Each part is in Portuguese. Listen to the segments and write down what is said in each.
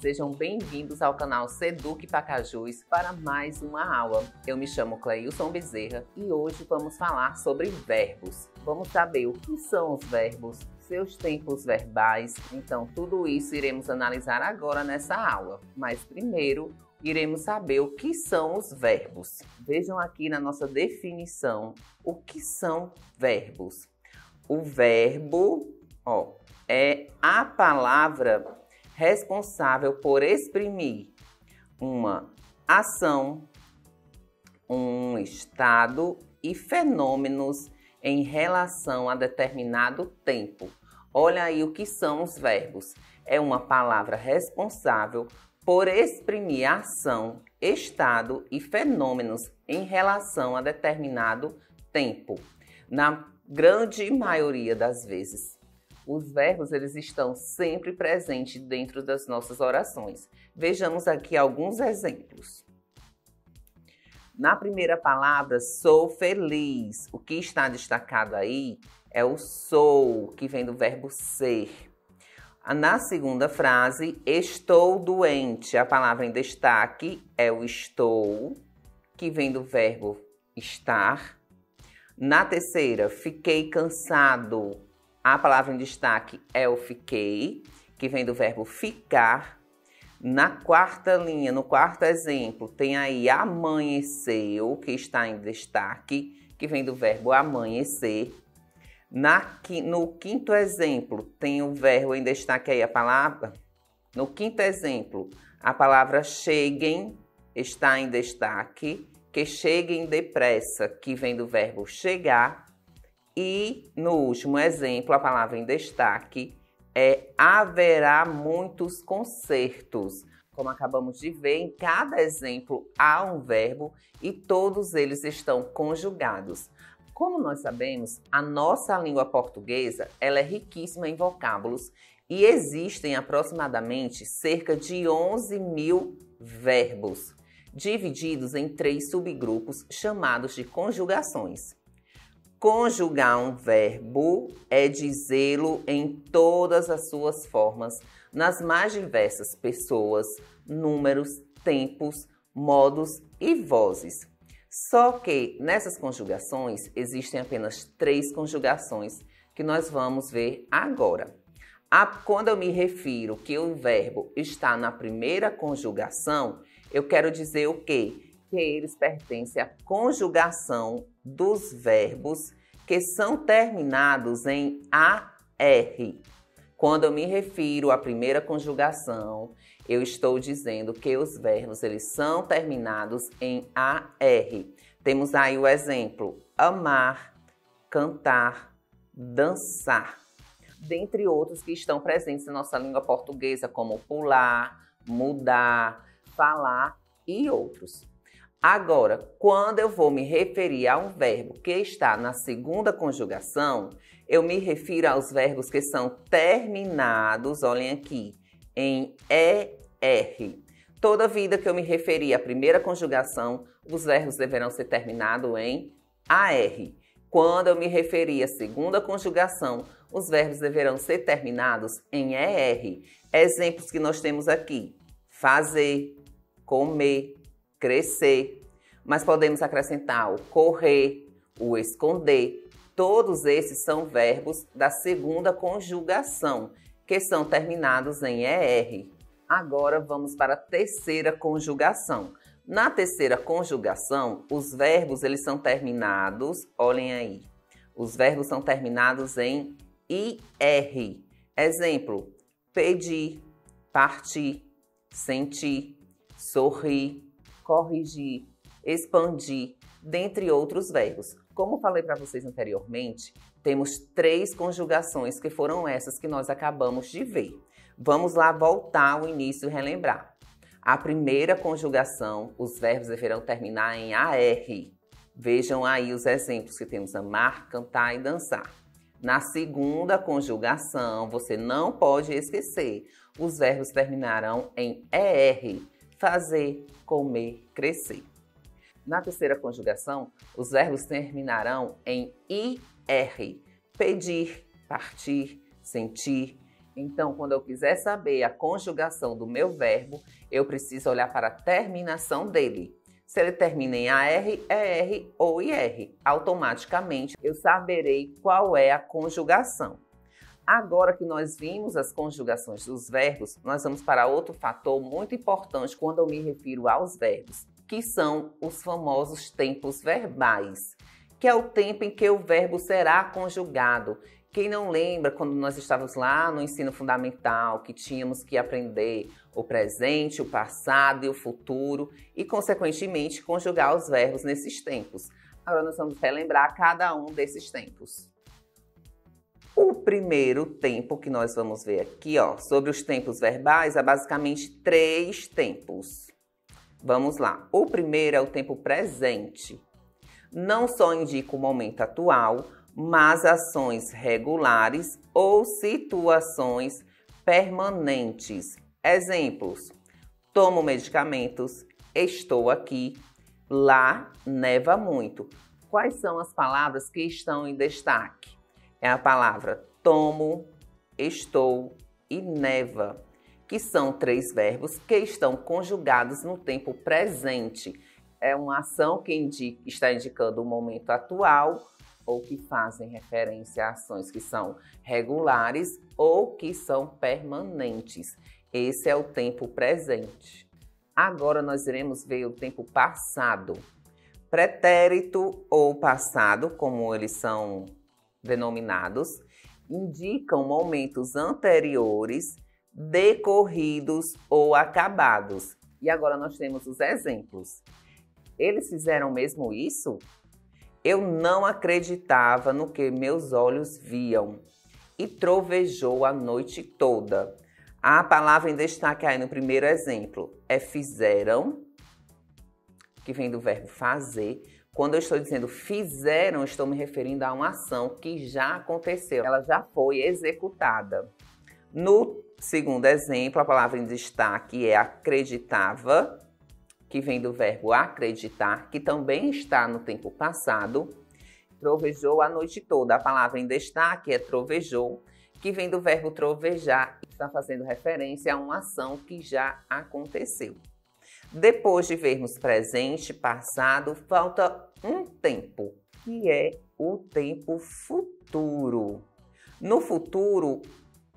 sejam bem-vindos ao canal Seduc Pacajus para mais uma aula. Eu me chamo Cleilson Bezerra e hoje vamos falar sobre verbos. Vamos saber o que são os verbos, seus tempos verbais, então tudo isso iremos analisar agora nessa aula. Mas primeiro, iremos saber o que são os verbos. Vejam aqui na nossa definição o que são verbos. O verbo, é a palavra responsável por exprimir uma ação, um estado e fenômenos em relação a determinado tempo. Olha aí o que são os verbos. É uma palavra responsável por exprimir ação, estado e fenômenos em relação a determinado tempo. Na grande maioria das vezes, os verbos eles estão sempre presentes dentro das nossas orações. Vejamos aqui alguns exemplos. Na primeira palavra, sou feliz. O que está destacado aí é o sou, que vem do verbo ser. Na segunda frase, estou doente. A palavra em destaque é o estou, que vem do verbo estar. Na terceira, fiquei cansado. A palavra em destaque é o fiquei, que vem do verbo ficar. Na quarta linha, no quarto exemplo, tem aí amanheceu, que está em destaque, que vem do verbo amanhecer. No quinto exemplo, tem o verbo em destaque aí, a palavra. No quinto exemplo, a palavra cheguem está em destaque, que cheguem depressa, que vem do verbo chegar. E no último exemplo, a palavra em destaque é haverá muitos concertos. Como acabamos de ver, em cada exemplo há um verbo e todos eles estão conjugados. Como nós sabemos, a nossa língua portuguesa ela é riquíssima em vocábulos e existem aproximadamente cerca de 11 mil verbos, divididos em 3 subgrupos chamados de conjugações. Conjugar um verbo é dizê-lo em todas as suas formas, nas mais diversas pessoas, números, tempos, modos e vozes. Só que nessas conjugações existem apenas 3 conjugações que nós vamos ver agora. Quando eu me refiro que o verbo está na primeira conjugação, eu quero dizer o quê? Que eles pertencem à conjugação dos verbos que são terminados em AR. Quando eu me refiro à primeira conjugação, eu estou dizendo que os verbos eles são terminados em AR. Temos aí o exemplo: amar, cantar, dançar, dentre outros que estão presentes na nossa língua portuguesa, como pular, mudar, falar e outros. Agora, quando eu vou me referir a um verbo que está na segunda conjugação, eu me refiro aos verbos que são terminados, olhem aqui, em ER. Toda vida que eu me referir à primeira conjugação, os verbos deverão ser terminados em AR. Quando eu me referir à segunda conjugação, os verbos deverão ser terminados em ER. Exemplos que nós temos aqui: fazer, comer, crescer, mas podemos acrescentar o correr, o esconder. Todos esses são verbos da segunda conjugação, que são terminados em ER. Agora vamos para a terceira conjugação. Na terceira conjugação, os verbos eles são terminados, olhem aí, os verbos são terminados em IR. Exemplo: pedir, partir, sentir, sorrir, corrigir, expandir, dentre outros verbos. Como falei para vocês anteriormente, temos 3 conjugações que foram essas que nós acabamos de ver. Vamos lá voltar ao início e relembrar. A primeira conjugação, os verbos deverão terminar em AR. Vejam aí os exemplos que temos: amar, cantar e dançar. Na segunda conjugação, você não pode esquecer, os verbos terminarão em ER. Fazer, comer, crescer. Na terceira conjugação, os verbos terminarão em IR. Pedir, partir, sentir, Então, quando eu quiser saber a conjugação do meu verbo, eu preciso olhar para a terminação dele. Se ele termina em AR, ER ou IR, automaticamente eu saberei qual é a conjugação. Agora que nós vimos as conjugações dos verbos, nós vamos para outro fator muito importante quando eu me refiro aos verbos, que são os famosos tempos verbais, que é o tempo em que o verbo será conjugado. Quem não lembra quando nós estávamos lá no ensino fundamental, que tínhamos que aprender o presente, o passado e o futuro e, consequentemente, conjugar os verbos nesses tempos. Agora nós vamos relembrar cada um desses tempos. O primeiro tempo que nós vamos ver aqui, sobre os tempos verbais, há basicamente 3 tempos. Vamos lá. O primeiro é o tempo presente. Não só indica o momento atual, mas ações regulares ou situações permanentes. Exemplos: tomo medicamentos, estou aqui, lá neva muito. Quais são as palavras que estão em destaque? É a palavra tomo, estou e neva, que são 3 verbos que estão conjugados no tempo presente. É uma ação que está indicando o momento atual ou que fazem referência a ações que são regulares ou que são permanentes. Esse é o tempo presente. Agora nós iremos ver o tempo passado. Pretérito ou passado, como eles são denominados, indicam momentos anteriores, decorridos ou acabados. E agora nós temos os exemplos. Eles fizeram mesmo isso? Eu não acreditava no que meus olhos viam e trovejou a noite toda. A palavra em destaque aí no primeiro exemplo é fizeram, que vem do verbo fazer. Quando eu estou dizendo fizeram, estou me referindo a uma ação que já aconteceu, ela já foi executada. No segundo exemplo, a palavra em destaque é acreditava, que vem do verbo acreditar, que também está no tempo passado. Trovejou a noite toda. A palavra em destaque é trovejou, que vem do verbo trovejar, está fazendo referência a uma ação que já aconteceu. Depois de vermos presente, passado, falta um tempo, que é o tempo futuro. No futuro,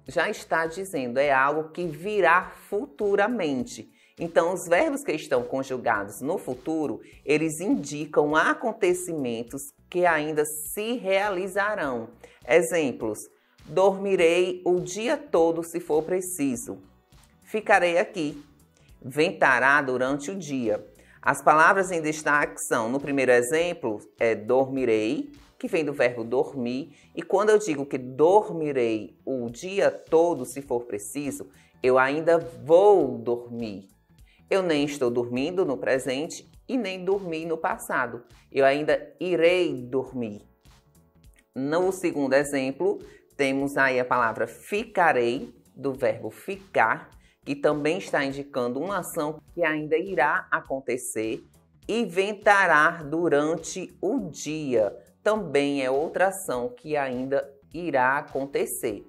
já está dizendo, é algo que virá futuramente. Então, os verbos que estão conjugados no futuro, eles indicam acontecimentos que ainda se realizarão. Exemplos: dormirei o dia todo se for preciso. Ficarei aqui. Ventará durante o dia. As palavras em destaque são, no primeiro exemplo, é dormirei, que vem do verbo dormir. E quando eu digo que dormirei o dia todo se for preciso, eu ainda vou dormir. Eu nem estou dormindo no presente e nem dormi no passado. Eu ainda irei dormir. No segundo exemplo, temos aí a palavra ficarei, do verbo ficar, que também está indicando uma ação que ainda irá acontecer, e ventará durante o dia. Também é outra ação que ainda irá acontecer.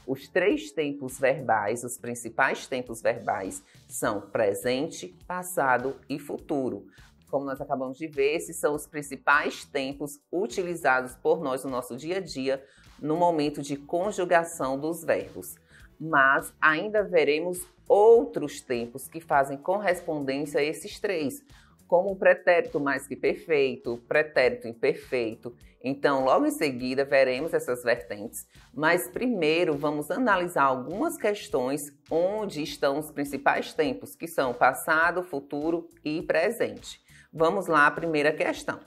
Os 3 tempos verbais, os principais tempos verbais, são presente, passado e futuro. Como nós acabamos de ver, esses são os principais tempos utilizados por nós no nosso dia a dia, no momento de conjugação dos verbos. Mas ainda veremos outros tempos que fazem correspondência a esses 3, como o pretérito mais que perfeito, pretérito imperfeito. Então, logo em seguida, veremos essas vertentes, mas primeiro vamos analisar algumas questões onde estão os principais tempos, que são passado, futuro e presente. Vamos lá, a primeira questão.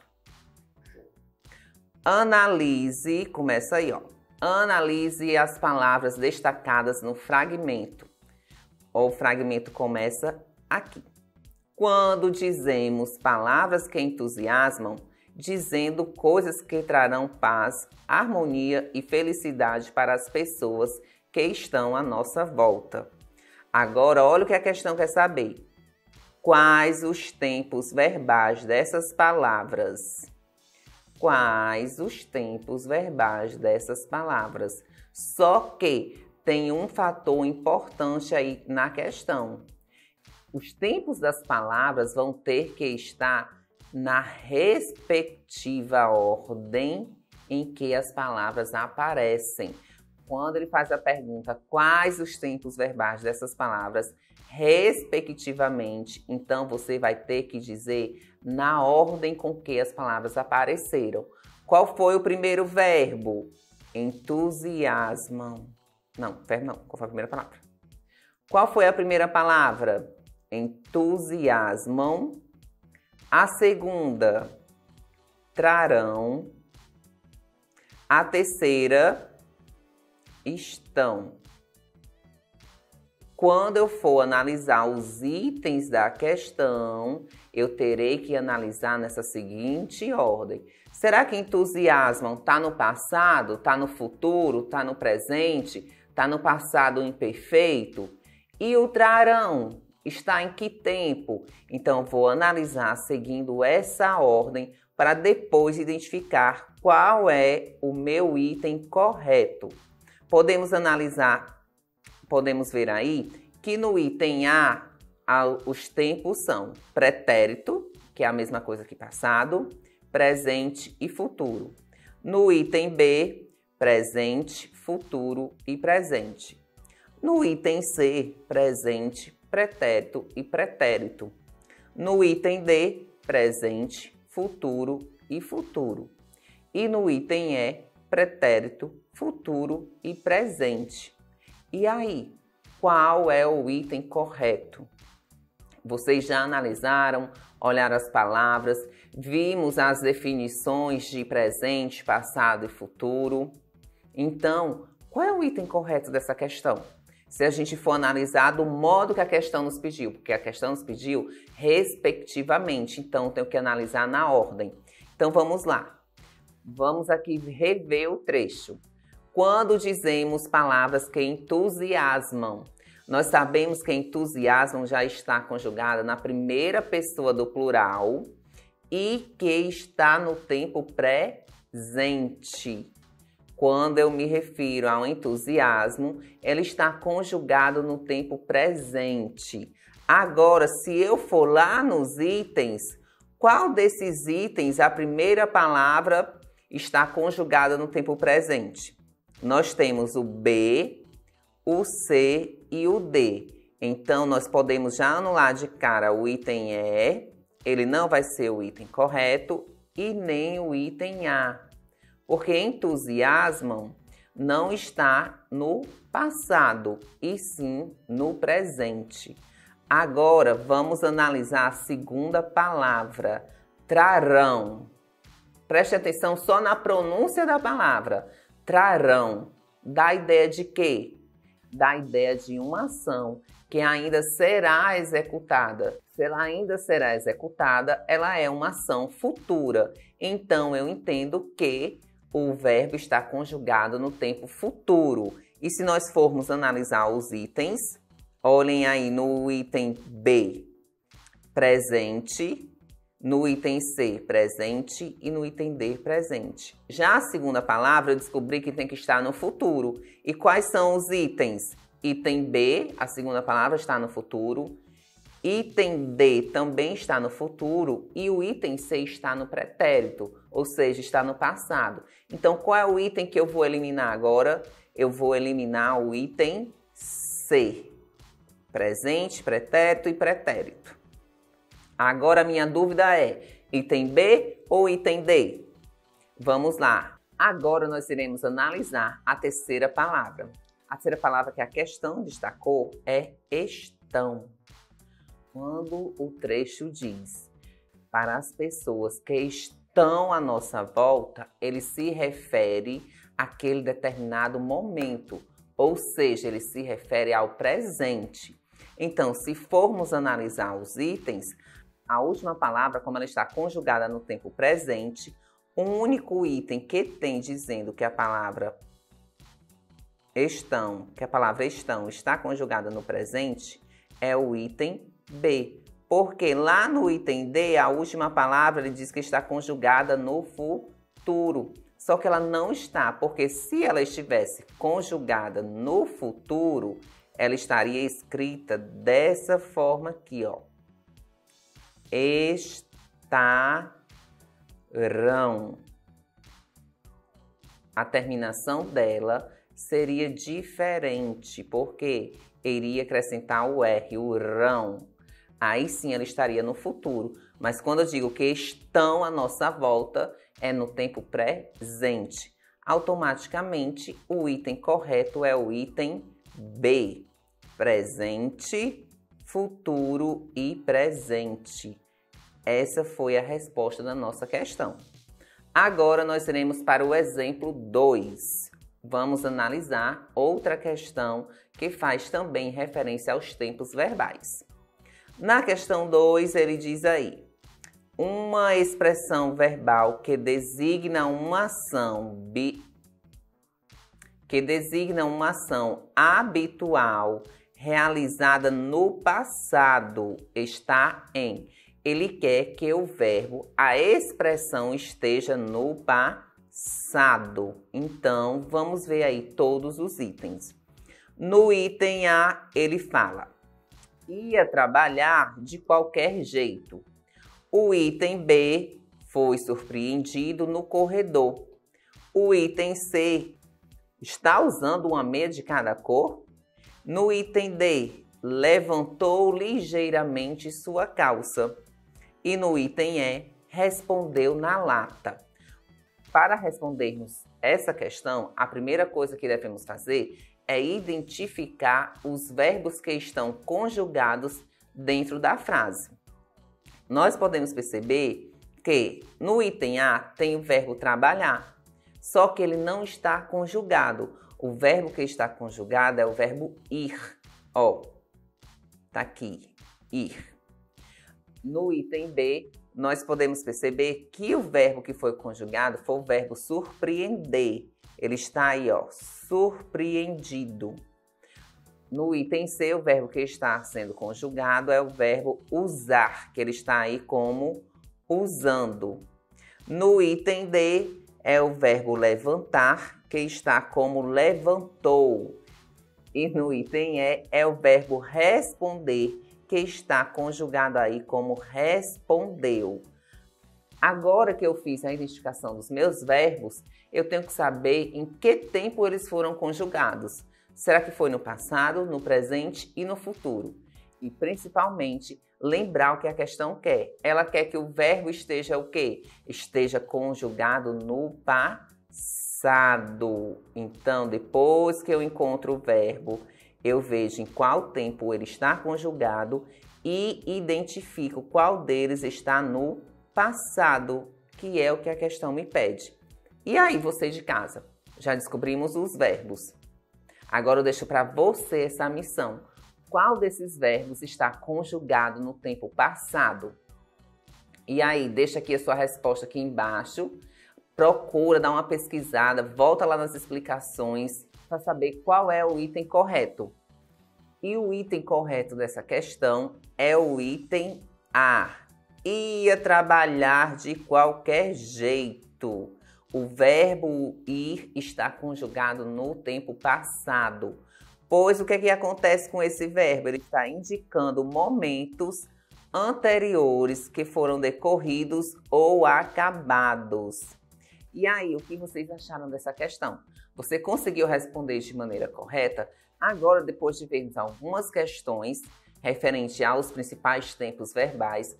Analise, começa aí, Analise as palavras destacadas no fragmento. O fragmento começa aqui. Quando dizemos palavras que entusiasmam, dizendo coisas que trarão paz, harmonia e felicidade para as pessoas que estão à nossa volta. Agora, olha o que a questão quer saber. Quais os tempos verbais dessas palavras? Quais os tempos verbais dessas palavras? Só que tem um fator importante aí na questão. Os tempos das palavras vão ter que estar na respectiva ordem em que as palavras aparecem. Quando ele faz a pergunta, quais os tempos verbais dessas palavras, respectivamente, então você vai ter que dizer na ordem com que as palavras apareceram. Qual foi o primeiro verbo? Entusiasmam. Não, verbo não. Qual foi a primeira palavra? Qual foi a primeira palavra? Entusiasmam. A segunda, trarão. A terceira, estão. Quando eu for analisar os itens da questão, eu terei que analisar nessa seguinte ordem. Será que entusiasmam está no passado, está no futuro, está no presente, está no passado imperfeito? E o trarão está em que tempo? Então, vou analisar seguindo essa ordem para depois identificar qual é o meu item correto. Podemos analisar, podemos ver aí que no item A, os tempos são pretérito, que é a mesma coisa que passado, presente e futuro. No item B, presente, futuro e presente. No item C, presente, pretérito e pretérito. No item D, presente, futuro e futuro. E no item E, pretérito, futuro e presente. E aí, qual é o item correto? Vocês já analisaram, olharam as palavras, vimos as definições de presente, passado e futuro. Então, qual é o item correto dessa questão? Se a gente for analisar do modo que a questão nos pediu, porque a questão nos pediu respectivamente, então tenho que analisar na ordem. Então vamos lá. Vamos aqui rever o trecho. Quando dizemos palavras que entusiasmam, nós sabemos que entusiasmam já está conjugada na primeira pessoa do plural e que está no tempo presente. Quando eu me refiro ao entusiasmo, ela está conjugado no tempo presente. Agora, se eu for lá nos itens, qual desses itens a primeira palavra está conjugada no tempo presente? Nós temos o B, o C e o D. Então, nós podemos já anular de cara o item E, ele não vai ser o item correto, e nem o item A. Porque entusiasmam não está no passado, e sim no presente. Agora, vamos analisar a segunda palavra, trarão. Preste atenção só na pronúncia da palavra. Trarão. Dá ideia de quê? Dá ideia de uma ação que ainda será executada. Se ela ainda será executada, ela é uma ação futura. Então, eu entendo que o verbo está conjugado no tempo futuro. E se nós formos analisar os itens, olhem aí no item B, presente, no item C, presente e no item D, presente. Já a segunda palavra, eu descobri que tem que estar no futuro. E quais são os itens? Item B, a segunda palavra está no futuro. Item D também está no futuro e o item C está no pretérito, ou seja, está no passado. Então, qual é o item que eu vou eliminar agora? Eu vou eliminar o item C, presente, pretérito e pretérito. Agora, a minha dúvida é, item B ou item D? Vamos lá. Agora, nós iremos analisar a terceira palavra. A terceira palavra que a questão destacou é estão. Quando o trecho diz para as pessoas que estão à nossa volta, ele se refere àquele determinado momento, ou seja, ele se refere ao presente. Então, se formos analisar os itens, a última palavra, como ela está conjugada no tempo presente, o único item que tem dizendo que a palavra estão está conjugada no presente é o item B, porque lá no item D, a última palavra ele diz que está conjugada no futuro. Só que ela não está, porque se ela estivesse conjugada no futuro, ela estaria escrita dessa forma aqui, ó. Estarão. A terminação dela seria diferente, porque iria acrescentar o R, o rão. Aí sim ela estaria no futuro. Mas quando eu digo que estão à nossa volta, é no tempo presente. Automaticamente, o item correto é o item B. Presente, futuro e presente. Essa foi a resposta da nossa questão. Agora nós iremos para o exemplo 2. Vamos analisar outra questão que faz também referência aos tempos verbais. Na questão 2, ele diz aí: uma expressão verbal que designa uma ação habitual realizada no passado está em. Ele quer que o verbo, a expressão esteja no passado. Então, vamos ver aí todos os itens. No item A, ele fala: ia trabalhar de qualquer jeito. O item B, foi surpreendido no corredor. O item C, está usando uma meia de cada cor. No item D, levantou ligeiramente sua calça. E no item E, respondeu na lata. Para respondermos essa questão, a primeira coisa que devemos fazer é identificar os verbos que estão conjugados dentro da frase. Nós podemos perceber que no item A tem o verbo trabalhar, só que ele não está conjugado. O verbo que está conjugado é o verbo ir. Ó, tá aqui, ir. No item B, nós podemos perceber que o verbo que foi conjugado foi o verbo surpreender. Ele está aí, ó, surpreendido. No item C, o verbo que está sendo conjugado é o verbo usar, que ele está aí como usando. No item D, é o verbo levantar, que está como levantou. E no item E, é o verbo responder, que está conjugado aí como respondeu. Agora que eu fiz a identificação dos meus verbos, eu tenho que saber em que tempo eles foram conjugados. Será que foi no passado, no presente e no futuro? E principalmente, lembrar o que a questão quer. Ela quer que o verbo esteja o quê? Esteja conjugado no passado. Então, depois que eu encontro o verbo, eu vejo em qual tempo ele está conjugado e identifico qual deles está no passado, que é o que a questão me pede. E aí, você de casa? Já descobrimos os verbos. Agora eu deixo para você essa missão. Qual desses verbos está conjugado no tempo passado? E aí, deixa aqui a sua resposta aqui embaixo. Procura, dá uma pesquisada, volta lá nas explicações para saber qual é o item correto. E o item correto dessa questão é o item A. Ia trabalhar de qualquer jeito. O verbo ir está conjugado no tempo passado. Pois o que acontece com esse verbo? Ele está indicando momentos anteriores que foram decorridos ou acabados. E aí, o que vocês acharam dessa questão? Você conseguiu responder de maneira correta? Agora, depois de vermos algumas questões referentes aos principais tempos verbais,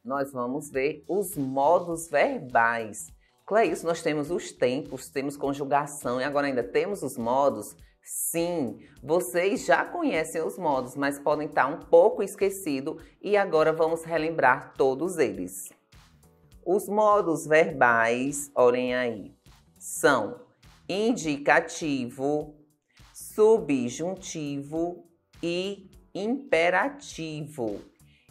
nós vamos ver os modos verbais. Cleilson, nós temos os tempos, temos conjugação e agora ainda temos os modos? Sim, vocês já conhecem os modos, mas podem estar um pouco esquecidos e agora vamos relembrar todos eles. Os modos verbais, olhem aí, são indicativo, subjuntivo e imperativo.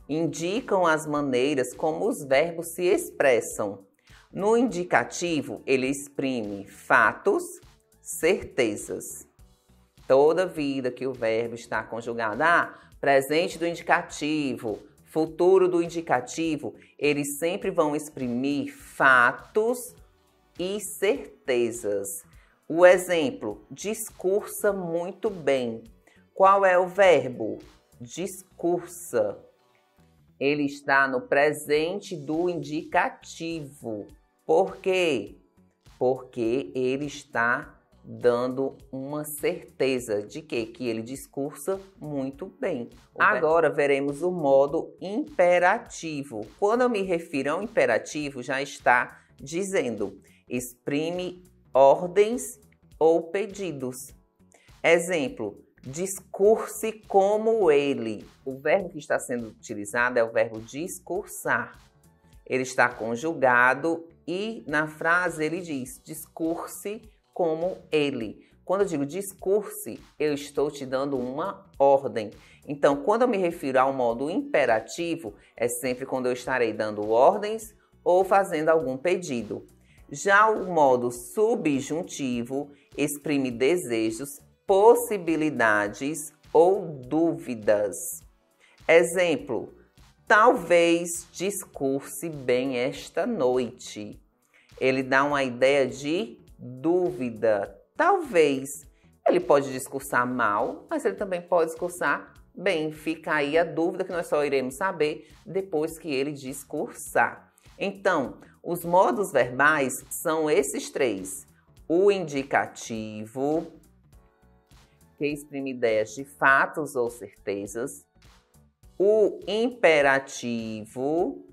Indicam as maneiras como os verbos se expressam. No indicativo, ele exprime fatos, certezas. Toda vida que o verbo está conjugado, presente do indicativo, futuro do indicativo, eles sempre vão exprimir fatos e certezas. O exemplo, discursa muito bem. Qual é o verbo? Discursa. Ele está no presente do indicativo. Por quê? Porque ele está dando uma certeza de quê? Que ele discursa muito bem. Agora veremos o modo imperativo. Quando eu me refiro ao imperativo, já está dizendo, exprime ordens ou pedidos. Exemplo, discurse como ele. O verbo que está sendo utilizado é o verbo discursar. Ele está conjugado e na frase ele diz, discurse como ele. Quando eu digo discurse, eu estou te dando uma ordem. Então, quando eu me refiro ao modo imperativo, é sempre quando eu estarei dando ordens ou fazendo algum pedido. Já o modo subjuntivo exprime desejos, possibilidades ou dúvidas. Exemplo, talvez discurse bem esta noite. Ele dá uma ideia de dúvida. Talvez. Ele pode discursar mal, mas ele também pode discursar bem. Fica aí a dúvida que nós só iremos saber depois que ele discursar. Então, os modos verbais são esses três. O indicativo, que exprime ideias de fatos ou certezas. O imperativo,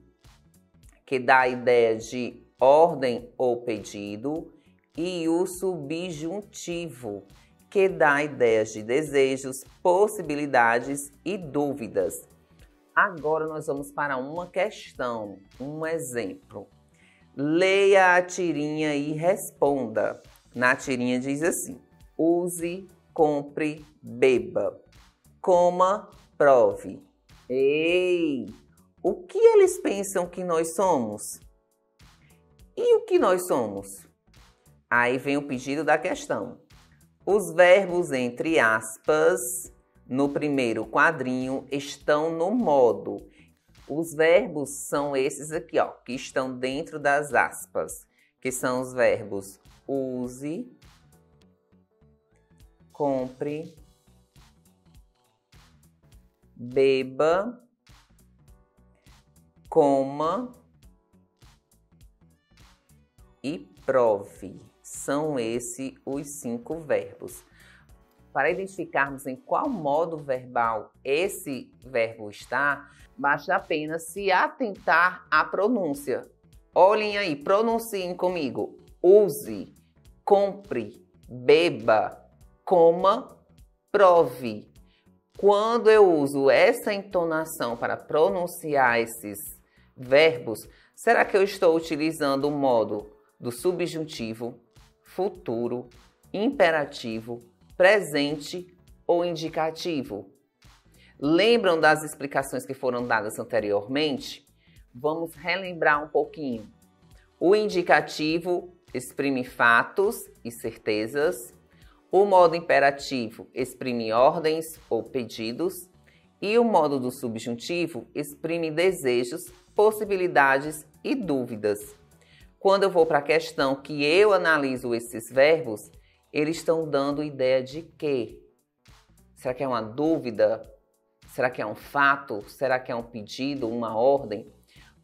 que dá a ideia de ordem ou pedido. E o subjuntivo, que dá ideias de desejos, possibilidades e dúvidas. Agora nós vamos para uma questão, um exemplo. Leia a tirinha e responda. Na tirinha diz assim, use, compre, beba, coma, prove. Ei, o que eles pensam que nós somos? E o que nós somos? Aí vem o pedido da questão. Os verbos entre aspas, no primeiro quadrinho, estão no modo. Os verbos são esses aqui, ó, que estão dentro das aspas, que são os verbos use, compre, beba, coma e prove. São esses os 5 verbos. Para identificarmos em qual modo verbal esse verbo está, basta apenas se atentar à pronúncia. Olhem aí, pronunciem comigo. Use, compre, beba, coma, prove. Quando eu uso essa entonação para pronunciar esses verbos, será que eu estou utilizando o modo do subjuntivo, futuro, imperativo, presente ou indicativo? Lembram das explicações que foram dadas anteriormente? Vamos relembrar um pouquinho. O indicativo exprime fatos e certezas. O modo imperativo exprime ordens ou pedidos. E o modo do subjuntivo exprime desejos, possibilidades e dúvidas. Quando eu vou para a questão que eu analiso esses verbos, eles estão dando ideia de quê? Será que é uma dúvida? Será que é um fato? Será que é um pedido, uma ordem?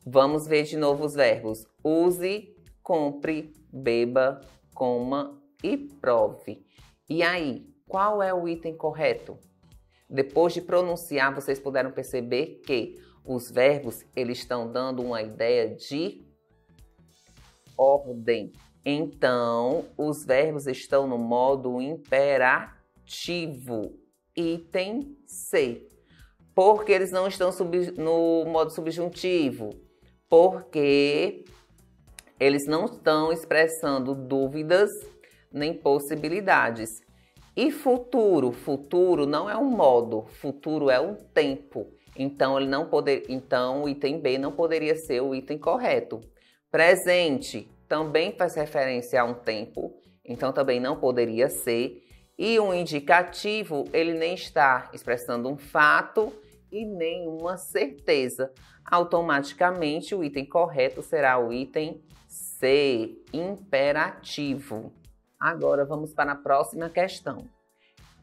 Vamos ver de novo os verbos. Use, compre, beba, coma e prove. E aí, qual é o item correto? Depois de pronunciar, vocês puderam perceber que os verbos eles estão dando uma ideia de ordem. Então, os verbos estão no modo imperativo. Item C. Por que eles não estão no modo subjuntivo? Porque eles não estão expressando dúvidas nem possibilidades. E futuro? Futuro não é um modo, futuro é um tempo. Então, o item B não poderia ser o item correto. Presente também faz referência a um tempo, então também não poderia ser. E um indicativo, ele nem está expressando um fato e nem uma certeza. Automaticamente, o item correto será o item ser imperativo. Agora vamos para a próxima questão.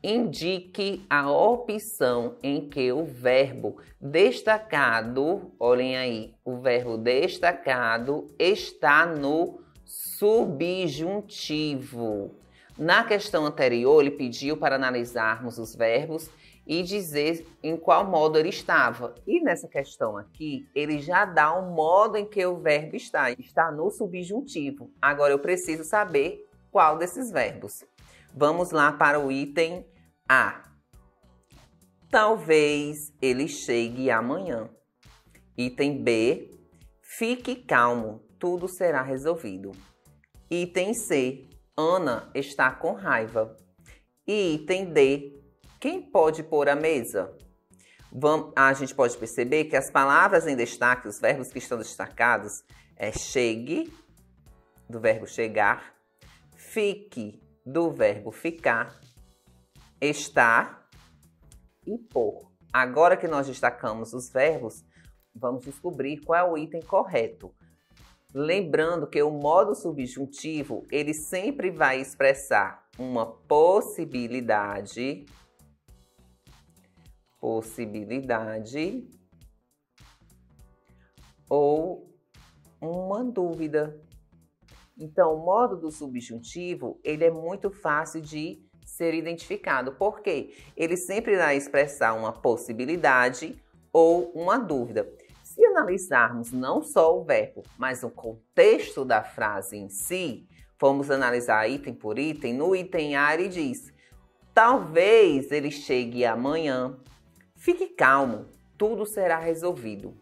Indique a opção em que o verbo destacado, olhem aí, o verbo destacado está no subjuntivo. Na questão anterior, ele pediu para analisarmos os verbos e dizer em qual modo ele estava. E nessa questão aqui, ele já dá o modo em que o verbo está no subjuntivo. Agora eu preciso saber qual desses verbos. Vamos lá para o item A. Talvez ele chegue amanhã. Item B. Fique calmo, tudo será resolvido. Item C. Ana está com raiva. E item D. Quem pode pôr a mesa? A gente pode perceber que as palavras em destaque, os verbos que estão destacados, é chegue, do verbo chegar, fique, do verbo ficar, estar e pôr. Agora que nós destacamos os verbos, vamos descobrir qual é o item correto. Lembrando que o modo subjuntivo, ele sempre vai expressar uma possibilidade ou uma dúvida. Então, o modo do subjuntivo, ele é muito fácil de ser identificado, porque ele sempre vai expressar uma possibilidade ou uma dúvida. Se analisarmos não só o verbo, mas o contexto da frase em si, vamos analisar item por item. No item A, ele diz: talvez ele chegue amanhã. Fique calmo, tudo será resolvido.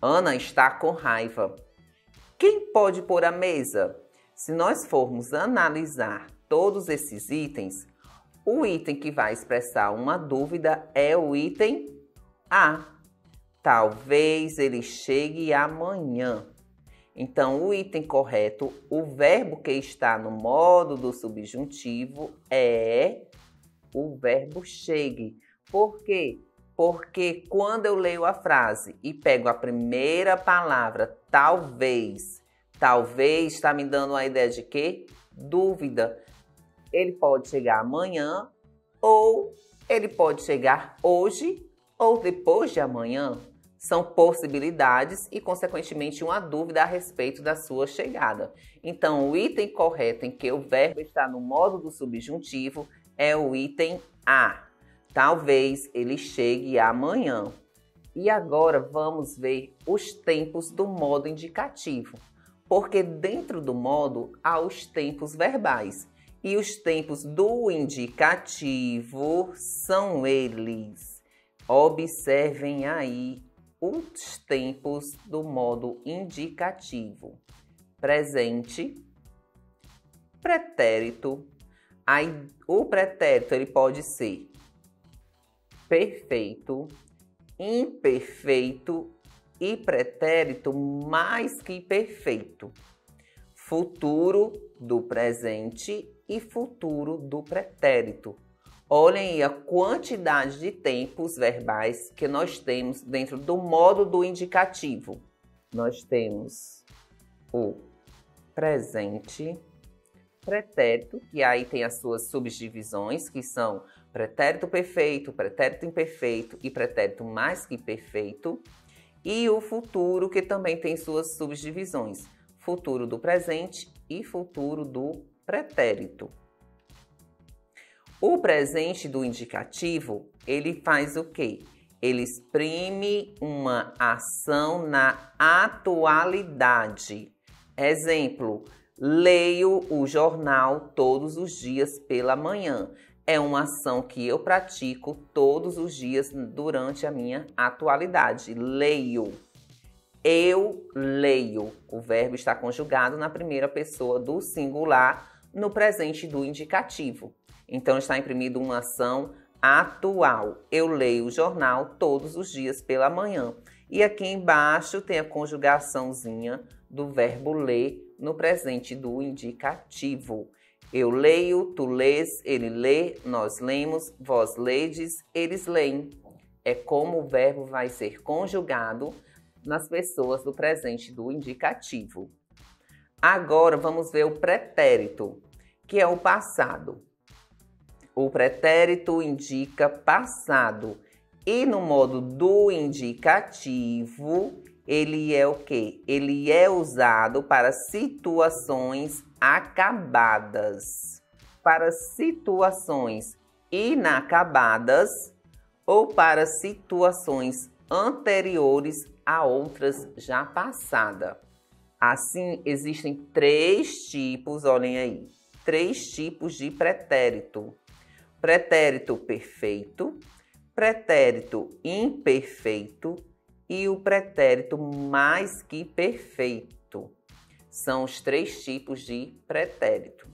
Ana está com raiva. Quem pode pôr a mesa? Se nós formos analisar todos esses itens, o item que vai expressar uma dúvida é o item A. Talvez ele chegue amanhã. Então, o item correto, o verbo que está no modo do subjuntivo é o verbo chegue. Por quê? Porque quando eu leio a frase e pego a primeira palavra, talvez está me dando a ideia de quê? Dúvida. Ele pode chegar amanhã ou ele pode chegar hoje ou depois de amanhã. São possibilidades e, consequentemente, uma dúvida a respeito da sua chegada. Então, o item correto em que o verbo está no modo do subjuntivo é o item A. Talvez ele chegue amanhã. E agora vamos ver os tempos do modo indicativo. Porque dentro do modo há os tempos verbais. E os tempos do indicativo são eles. Observem aí os tempos do modo indicativo: presente, pretérito. Aí, o pretérito ele pode ser perfeito, imperfeito e pretérito mais que perfeito. Futuro do presente e futuro do pretérito. Olhem aí a quantidade de tempos verbais que nós temos dentro do modo do indicativo. Nós temos o presente, pretérito, que aí tem as suas subdivisões, que são pretérito perfeito, pretérito imperfeito e pretérito mais que perfeito. E o futuro, que também tem suas subdivisões: futuro do presente e futuro do pretérito. O presente do indicativo, ele faz o quê? Ele exprime uma ação na atualidade. Exemplo: leio o jornal todos os dias pela manhã. É uma ação que eu pratico todos os dias durante a minha atualidade. Leio. Eu leio. O verbo está conjugado na primeira pessoa do singular no presente do indicativo. Então, está imprimido uma ação atual. Eu leio o jornal todos os dias pela manhã. E aqui embaixo tem a conjugaçãozinha do verbo ler no presente do indicativo. Eu leio, tu lês, ele lê, nós lemos, vós ledes, eles leem. É como o verbo vai ser conjugado nas pessoas do presente do indicativo. Agora vamos ver o pretérito, que é o passado. O pretérito indica passado. E no modo do indicativo, ele é o quê? Ele é usado para situações acabadas. Para situações inacabadas ou para situações anteriores a outras já passadas. Assim, existem 3 tipos, olhem aí, 3 tipos de pretérito. Pretérito perfeito, pretérito imperfeito e o pretérito mais que perfeito. São os 3 tipos de pretérito.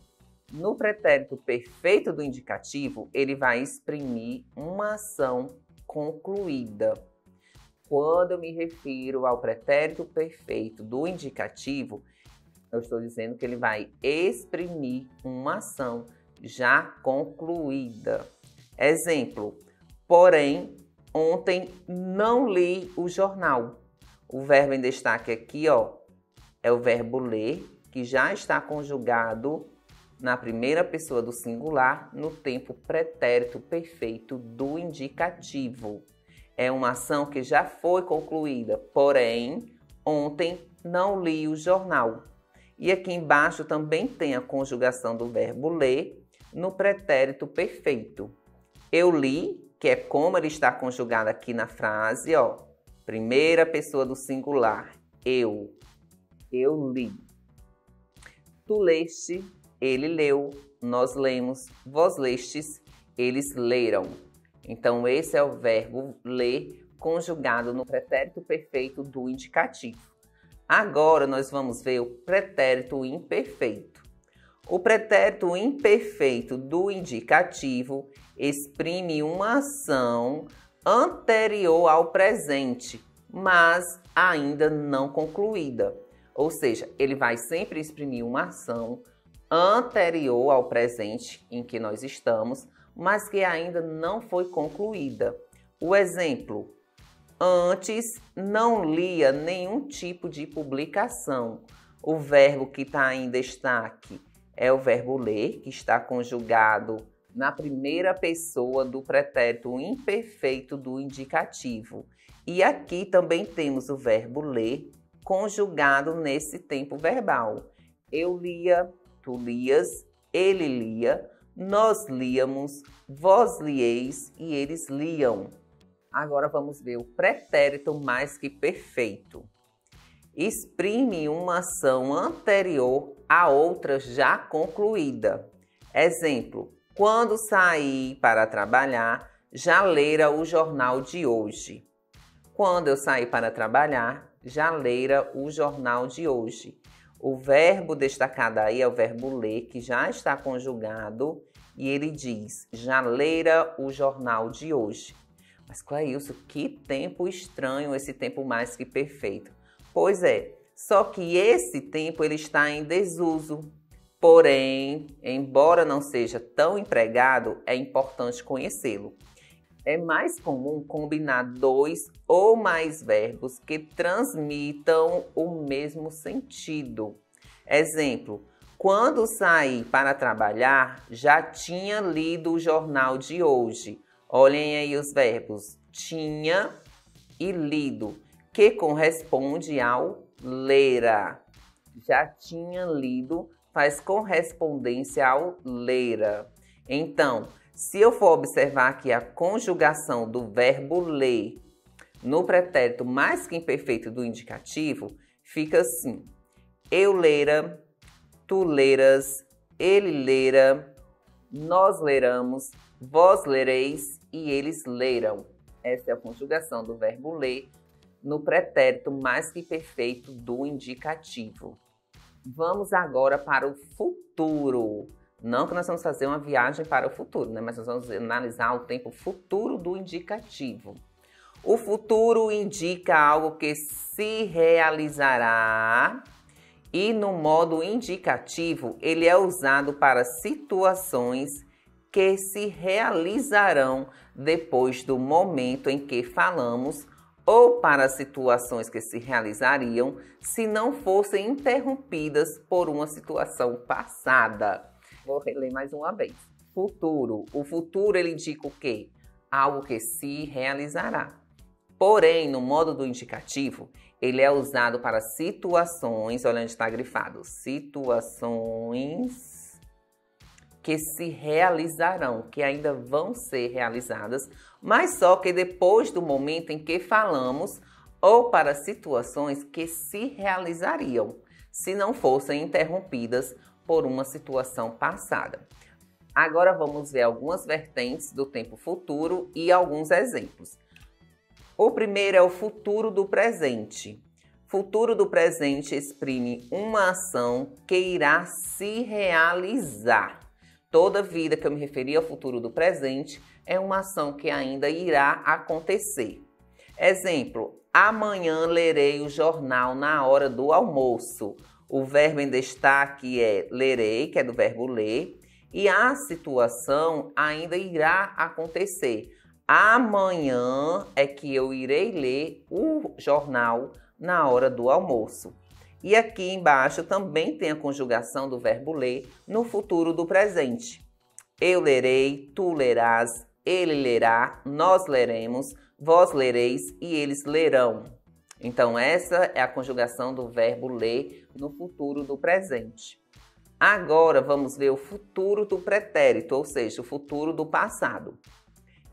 No pretérito perfeito do indicativo, ele vai exprimir uma ação concluída. Quando eu me refiro ao pretérito perfeito do indicativo, eu estou dizendo que ele vai exprimir uma ação já concluída. Exemplo, porém, ontem não li o jornal. O verbo em destaque aqui, ó, é o verbo ler, que já está conjugado na primeira pessoa do singular no tempo pretérito perfeito do indicativo. É uma ação que já foi concluída, porém, ontem não li o jornal. E aqui embaixo também tem a conjugação do verbo ler no pretérito perfeito. Eu li, que é como ele está conjugado aqui na frase, ó, primeira pessoa do singular, eu li. Tu leste, ele leu, nós lemos, vós lestes, eles leram. Então, esse é o verbo ler conjugado no pretérito perfeito do indicativo. Agora, nós vamos ver o pretérito imperfeito. O pretérito imperfeito do indicativo exprime uma ação anterior ao presente, mas ainda não concluída. Ou seja, ele vai sempre exprimir uma ação anterior ao presente em que nós estamos, mas que ainda não foi concluída. O exemplo, antes não lia nenhum tipo de publicação. O verbo que está em destaque é o verbo ler, que está conjugado na primeira pessoa do pretérito imperfeito do indicativo. E aqui também temos o verbo ler conjugado nesse tempo verbal. Eu lia, tu lias, ele lia, nós líamos, vós lieis e eles liam. Agora vamos ver o pretérito mais que perfeito. Exprime uma ação anterior a outra já concluída. Exemplo, quando saí para trabalhar, já lera o jornal de hoje. Quando eu saí para trabalhar, já lera o jornal de hoje. O verbo destacado aí é o verbo ler, que já está conjugado, e ele diz, já lera o jornal de hoje. Mas, Clailson, que tempo estranho esse tempo mais que perfeito. Pois é, só que esse tempo ele está em desuso. Porém, embora não seja tão empregado, é importante conhecê-lo. É mais comum combinar 2 ou mais verbos que transmitam o mesmo sentido. Exemplo, quando saí para trabalhar, já tinha lido o jornal de hoje. Olhem aí os verbos tinha e lido, que corresponde ao lera. Já tinha lido faz correspondência ao lera. Então, se eu for observar aqui a conjugação do verbo ler no pretérito mais que imperfeito do indicativo, fica assim. Eu lera, tu leras, ele lera, nós leramos, vós lereis e eles leram. Essa é a conjugação do verbo ler no pretérito mais que perfeito do indicativo. Vamos agora para o futuro. Não que nós vamos fazer uma viagem para o futuro, né? Mas nós vamos analisar o tempo futuro do indicativo. O futuro indica algo que se realizará e no modo indicativo ele é usado para situações que se realizarão depois do momento em que falamos ou para situações que se realizariam se não fossem interrompidas por uma situação passada. Vou reler mais uma vez. Futuro. O futuro ele indica o quê? Algo que se realizará. Porém, no modo do indicativo, ele é usado para situações, olha onde está grifado, situações que se realizarão, que ainda vão ser realizadas, mas só que depois do momento em que falamos, ou para situações que se realizariam, se não fossem interrompidas por uma situação passada. Agora vamos ver algumas vertentes do tempo futuro e alguns exemplos. O primeiro é o futuro do presente. Futuro do presente exprime uma ação que irá se realizar. Toda vida que eu me referi ao futuro do presente é uma ação que ainda irá acontecer. Exemplo, amanhã lerei o jornal na hora do almoço. O verbo em destaque é lerei, que é do verbo ler, e a situação ainda irá acontecer. Amanhã é que eu irei ler o jornal na hora do almoço. E aqui embaixo também tem a conjugação do verbo ler no futuro do presente. Eu lerei, tu lerás, ele lerá, nós leremos, vós lereis e eles lerão. Então essa é a conjugação do verbo ler no futuro do presente. Agora vamos ver o futuro do pretérito, ou seja, o futuro do passado.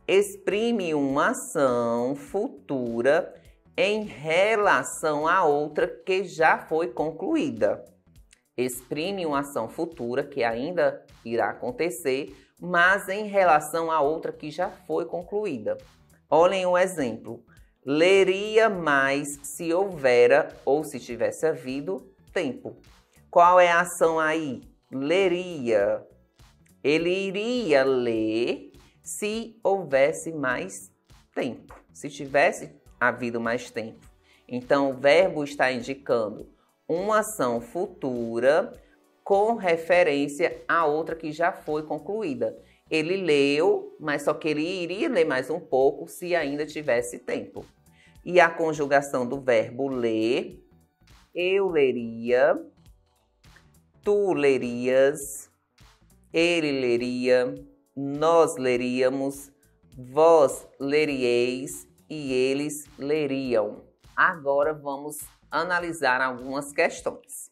Exprime uma ação futura em relação a outra que já foi concluída. Exprime uma ação futura que ainda irá acontecer, mas em relação a outra que já foi concluída. Olhem o exemplo. Leria mais se houvera ou se tivesse havido tempo. Qual é a ação aí? Leria. Ele iria ler se houvesse mais tempo. Se tivesse havido mais tempo. Então, o verbo está indicando uma ação futura com referência a outra que já foi concluída. Ele leu, mas só que ele iria ler mais um pouco se ainda tivesse tempo. E a conjugação do verbo ler, eu leria, tu lerias, ele leria, nós leríamos, vós lerieis, e eles leriam. Agora vamos analisar algumas questões.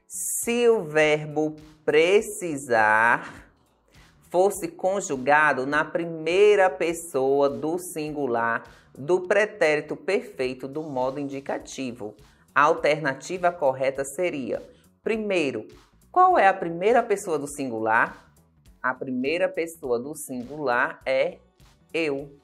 Se o verbo precisar fosse conjugado na primeira pessoa do singular do pretérito perfeito do modo indicativo, a alternativa correta seria: primeiro, qual é a primeira pessoa do singular? A primeira pessoa do singular é eu.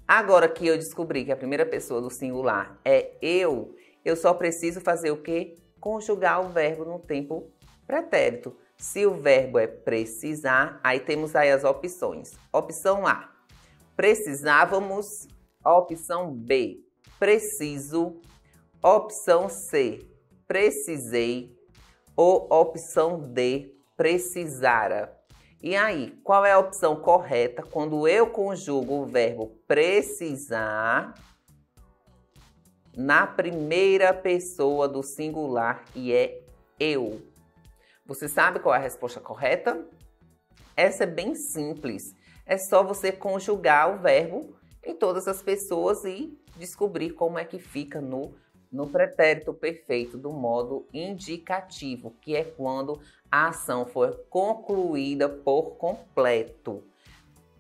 Agora que eu descobri que a primeira pessoa do singular é eu só preciso fazer o quê? Conjugar o verbo no tempo pretérito. Se o verbo é precisar, aí temos aí as opções. Opção A, precisávamos. Opção B, preciso. Opção C, precisei. Ou opção D, precisara. E aí, qual é a opção correta quando eu conjugo o verbo precisar na primeira pessoa do singular, que é eu? Você sabe qual é a resposta correta? Essa é bem simples. É só você conjugar o verbo em todas as pessoas e descobrir como é que fica no pretérito perfeito do modo indicativo, que é quando a ação for concluída por completo.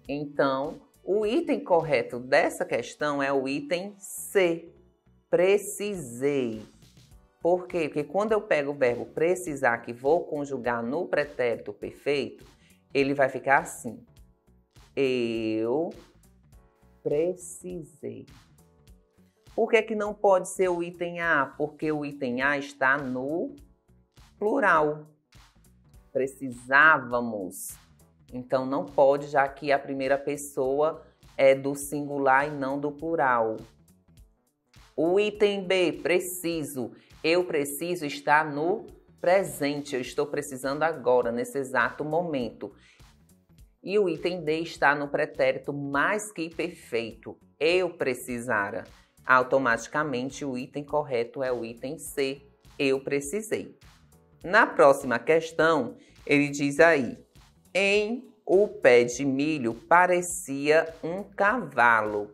Então, o item correto dessa questão é o item C, precisei. Por quê? Porque quando eu pego o verbo precisar, que vou conjugar no pretérito perfeito, ele vai ficar assim: eu precisei. Por que que não pode ser o item A? Porque o item A está no plural. Precisávamos. Então não pode, já que a primeira pessoa é do singular e não do plural. O item B, preciso. Eu preciso está no presente. Eu estou precisando agora, nesse exato momento. E o item D está no pretérito mais que perfeito. Eu precisara. Automaticamente o item correto é o item C. Eu precisei. Na próxima questão, ele diz aí: o pé de milho parecia um cavalo.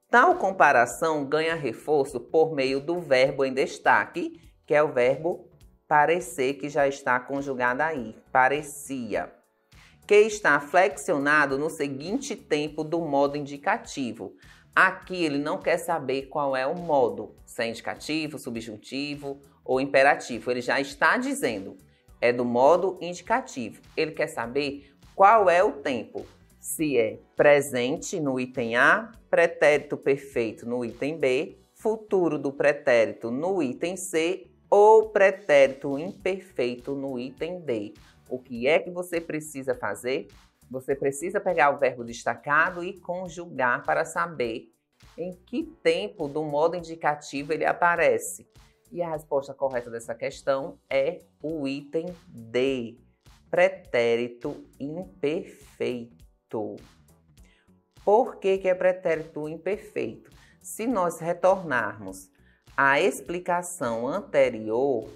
Tal comparação ganha reforço por meio do verbo em destaque, que é o verbo parecer, que já está conjugado aí, parecia, que está flexionado no seguinte tempo do modo indicativo. Aqui ele não quer saber qual é o modo, se é indicativo, subjuntivo ou imperativo. Ele já está dizendo, é do modo indicativo. Ele quer saber qual é o tempo, se é presente no item A, pretérito perfeito no item B, futuro do pretérito no item C ou pretérito imperfeito no item D. O que é que você precisa fazer? Você precisa pegar o verbo destacado e conjugar para saber em que tempo do modo indicativo ele aparece. E a resposta correta dessa questão é o item D, pretérito imperfeito. Por que é pretérito imperfeito? Se nós retornarmos à explicação anterior,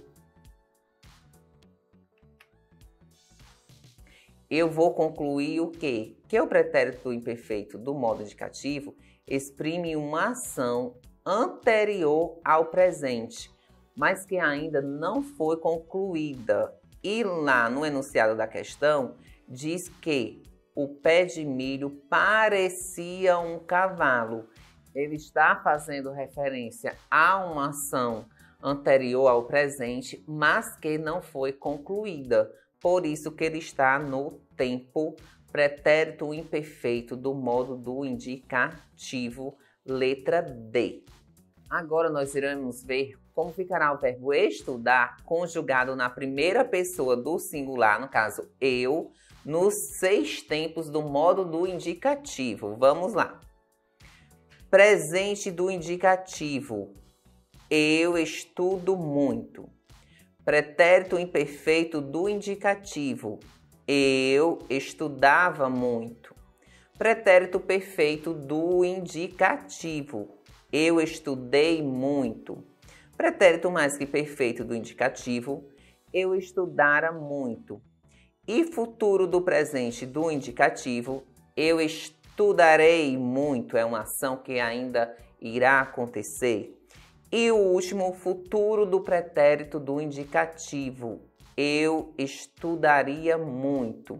eu vou concluir o quê? Que o pretérito imperfeito do modo indicativo exprime uma ação anterior ao presente, mas que ainda não foi concluída. E lá no enunciado da questão diz que o pé de milho parecia um cavalo. Ele está fazendo referência a uma ação anterior ao presente, mas que não foi concluída. Por isso que ele está no tempo pretérito imperfeito do modo do indicativo, letra D. Agora nós iremos ver como ficará o verbo estudar conjugado na primeira pessoa do singular, no caso eu, nos 6 tempos do modo do indicativo. Vamos lá. Presente do indicativo. Eu estudo muito. Pretérito imperfeito do indicativo. Eu estudava muito. Pretérito perfeito do indicativo. Eu estudei muito. Pretérito mais que perfeito do indicativo. Eu estudara muito. E futuro do presente do indicativo. Eu estudarei muito. É uma ação que ainda irá acontecer. E o último, futuro do pretérito do indicativo. Eu estudaria muito.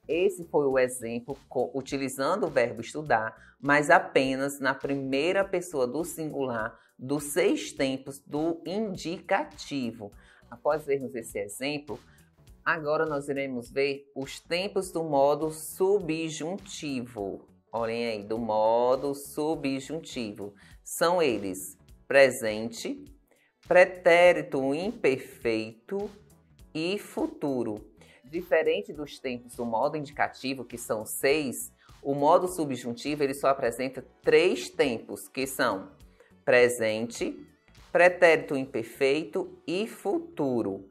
Esse foi o exemplo utilizando o verbo estudar, mas apenas na primeira pessoa do singular dos 6 tempos do indicativo. Após vermos esse exemplo, agora nós iremos ver os tempos do modo subjuntivo. Olhem aí, do modo subjuntivo. São eles: presente, pretérito imperfeito e futuro. Diferente dos tempos do modo indicativo, que são 6, o modo subjuntivo ele só apresenta 3 tempos, que são presente, pretérito imperfeito e futuro.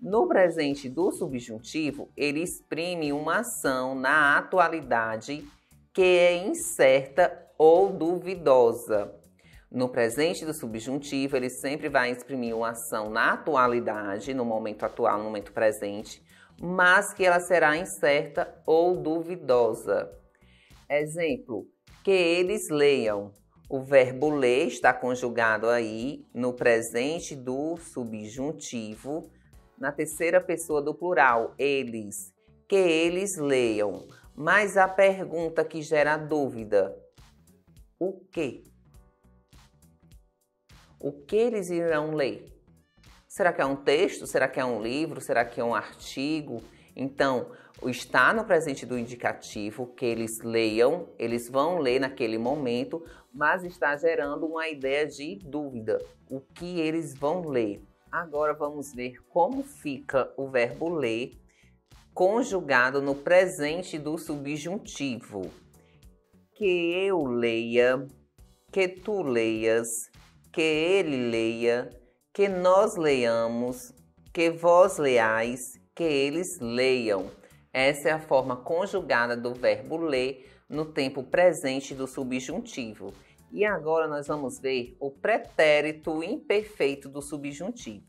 No presente do subjuntivo, ele exprime uma ação na atualidade que é incerta ou duvidosa. No presente do subjuntivo, ele sempre vai exprimir uma ação na atualidade, no momento atual, no momento presente, mas que ela será incerta ou duvidosa. Exemplo, que eles leiam. O verbo ler está conjugado aí no presente do subjuntivo, na terceira pessoa do plural, eles. Que eles leiam. Mas a pergunta que gera dúvida: o quê? O que eles irão ler? Será que é um texto? Será que é um livro? Será que é um artigo? Então, está no presente do indicativo, que eles leiam, eles vão ler naquele momento, mas está gerando uma ideia de dúvida. O que eles vão ler? Agora vamos ver como fica o verbo ler conjugado no presente do subjuntivo. Que eu leia, que tu leias, que ele leia, que nós leiamos, que vós leais, que eles leiam. Essa é a forma conjugada do verbo ler no tempo presente do subjuntivo. E agora nós vamos ver o pretérito imperfeito do subjuntivo.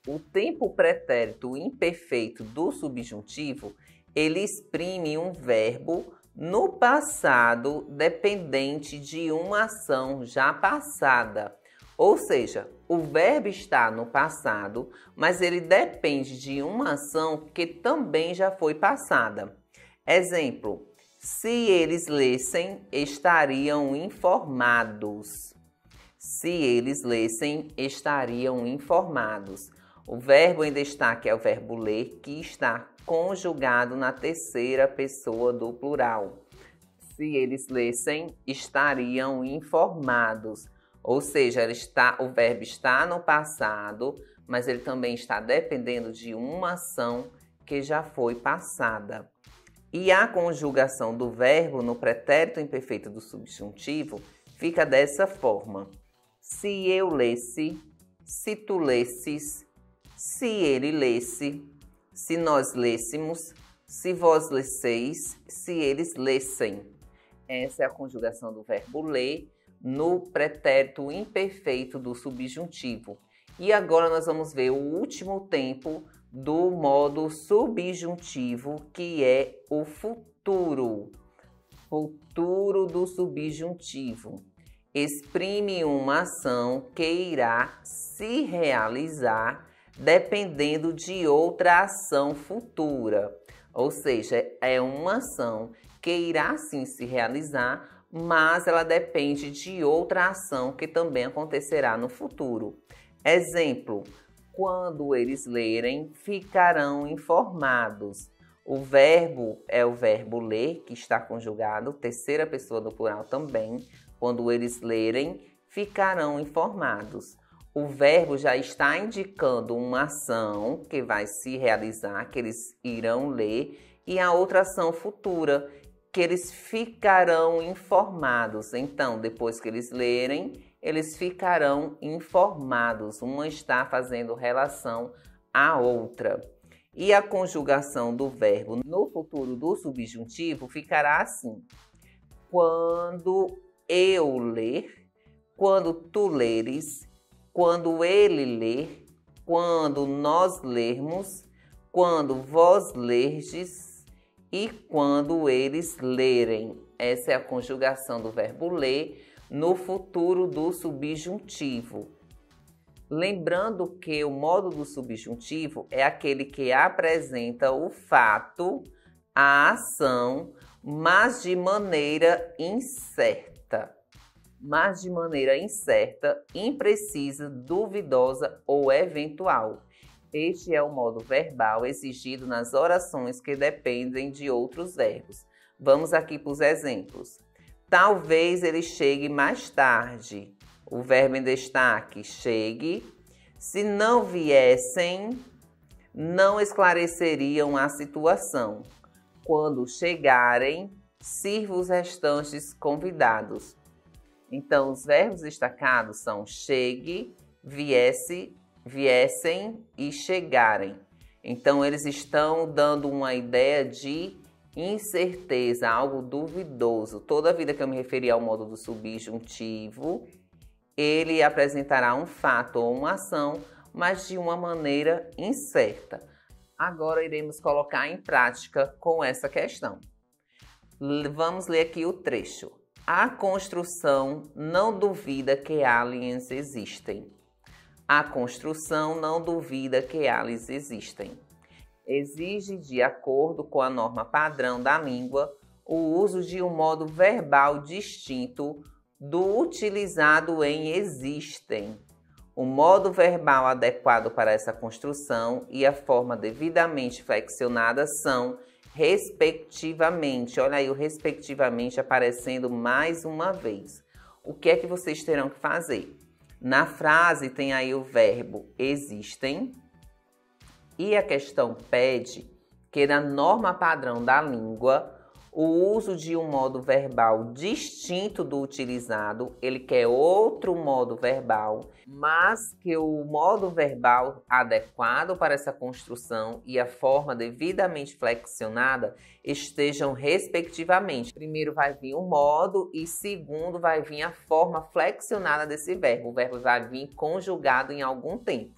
O tempo pretérito imperfeito do subjuntivo, ele exprime um verbo no passado dependente de uma ação já passada. Ou seja, o verbo está no passado, mas ele depende de uma ação que também já foi passada. Exemplo, se eles lessem, estariam informados. Se eles lessem, estariam informados. O verbo em destaque é o verbo ler, que está conjugado na terceira pessoa do plural. Se eles lessem, estariam informados. Ou seja, o verbo está no passado, mas ele também está dependendo de uma ação que já foi passada. E a conjugação do verbo no pretérito imperfeito do subjuntivo fica dessa forma. Se eu lesse, se tu lesses, se ele lesse, se nós lêssemos, se vós lesseis, se eles lessem. Essa é a conjugação do verbo ler no pretérito imperfeito do subjuntivo. E agora nós vamos ver o último tempo do modo subjuntivo, que é o futuro. Futuro do subjuntivo. Exprime uma ação que irá se realizar dependendo de outra ação futura. Ou seja, é uma ação que irá sim se realizar, mas ela depende de outra ação que também acontecerá no futuro. Exemplo, quando eles lerem, ficarão informados. O verbo é o verbo ler, que está conjugado, terceira pessoa do plural também. Quando eles lerem, ficarão informados. O verbo já está indicando uma ação que vai se realizar, que eles irão ler, e a outra ação futura, que eles ficarão informados. Então, depois que eles lerem, eles ficarão informados. Uma está fazendo relação à outra. E a conjugação do verbo no futuro do subjuntivo ficará assim. Quando eu ler, quando tu leres, quando ele ler, quando nós lermos, quando vós lerdes, e quando eles lerem. Essa é a conjugação do verbo ler no futuro do subjuntivo. Lembrando que o modo do subjuntivo é aquele que apresenta o fato, a ação, mas de maneira incerta. Mas de maneira incerta, imprecisa, duvidosa ou eventual. Este é o modo verbal exigido nas orações que dependem de outros verbos. Vamos aqui para os exemplos. Talvez ele chegue mais tarde. O verbo em destaque, chegue. Se não viessem, não esclareceriam a situação. Quando chegarem, sirva os restantes convidados. Então, os verbos destacados são chegue, viesse, viessem e chegarem. Então, eles estão dando uma ideia de incerteza, algo duvidoso. Toda vida que eu me referir ao modo do subjuntivo, ele apresentará um fato ou uma ação, mas de uma maneira incerta. Agora iremos colocar em prática com essa questão. Vamos ler aqui o trecho. A construção não duvida que aliens existem. A construção não duvida que aliens existem. Exige, de acordo com a norma padrão da língua, o uso de um modo verbal distinto do utilizado em existem. O modo verbal adequado para essa construção e a forma devidamente flexionada são, respectivamente, olha aí o respectivamente aparecendo mais uma vez. O que é que vocês terão que fazer? Na frase tem aí o verbo existem e a questão pede que na norma padrão da língua o uso de um modo verbal distinto do utilizado, ele quer outro modo verbal, mas que o modo verbal adequado para essa construção e a forma devidamente flexionada estejam respectivamente. Primeiro vai vir o modo e segundo vai vir a forma flexionada desse verbo. O verbo vai vir conjugado em algum tempo.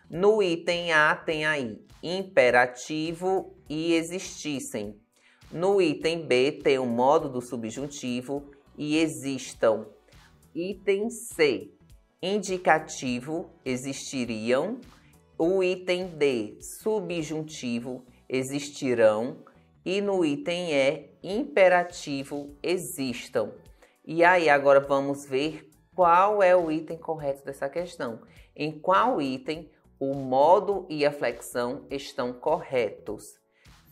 No item A tem aí imperativo e existissem. No item B tem o modo do subjuntivo e existam. Item C, indicativo, existiriam. O item D, subjuntivo, existirão. E no item E, imperativo, existam. E aí agora vamos ver qual é o item correto dessa questão. Em qual item o modo e a flexão estão corretos?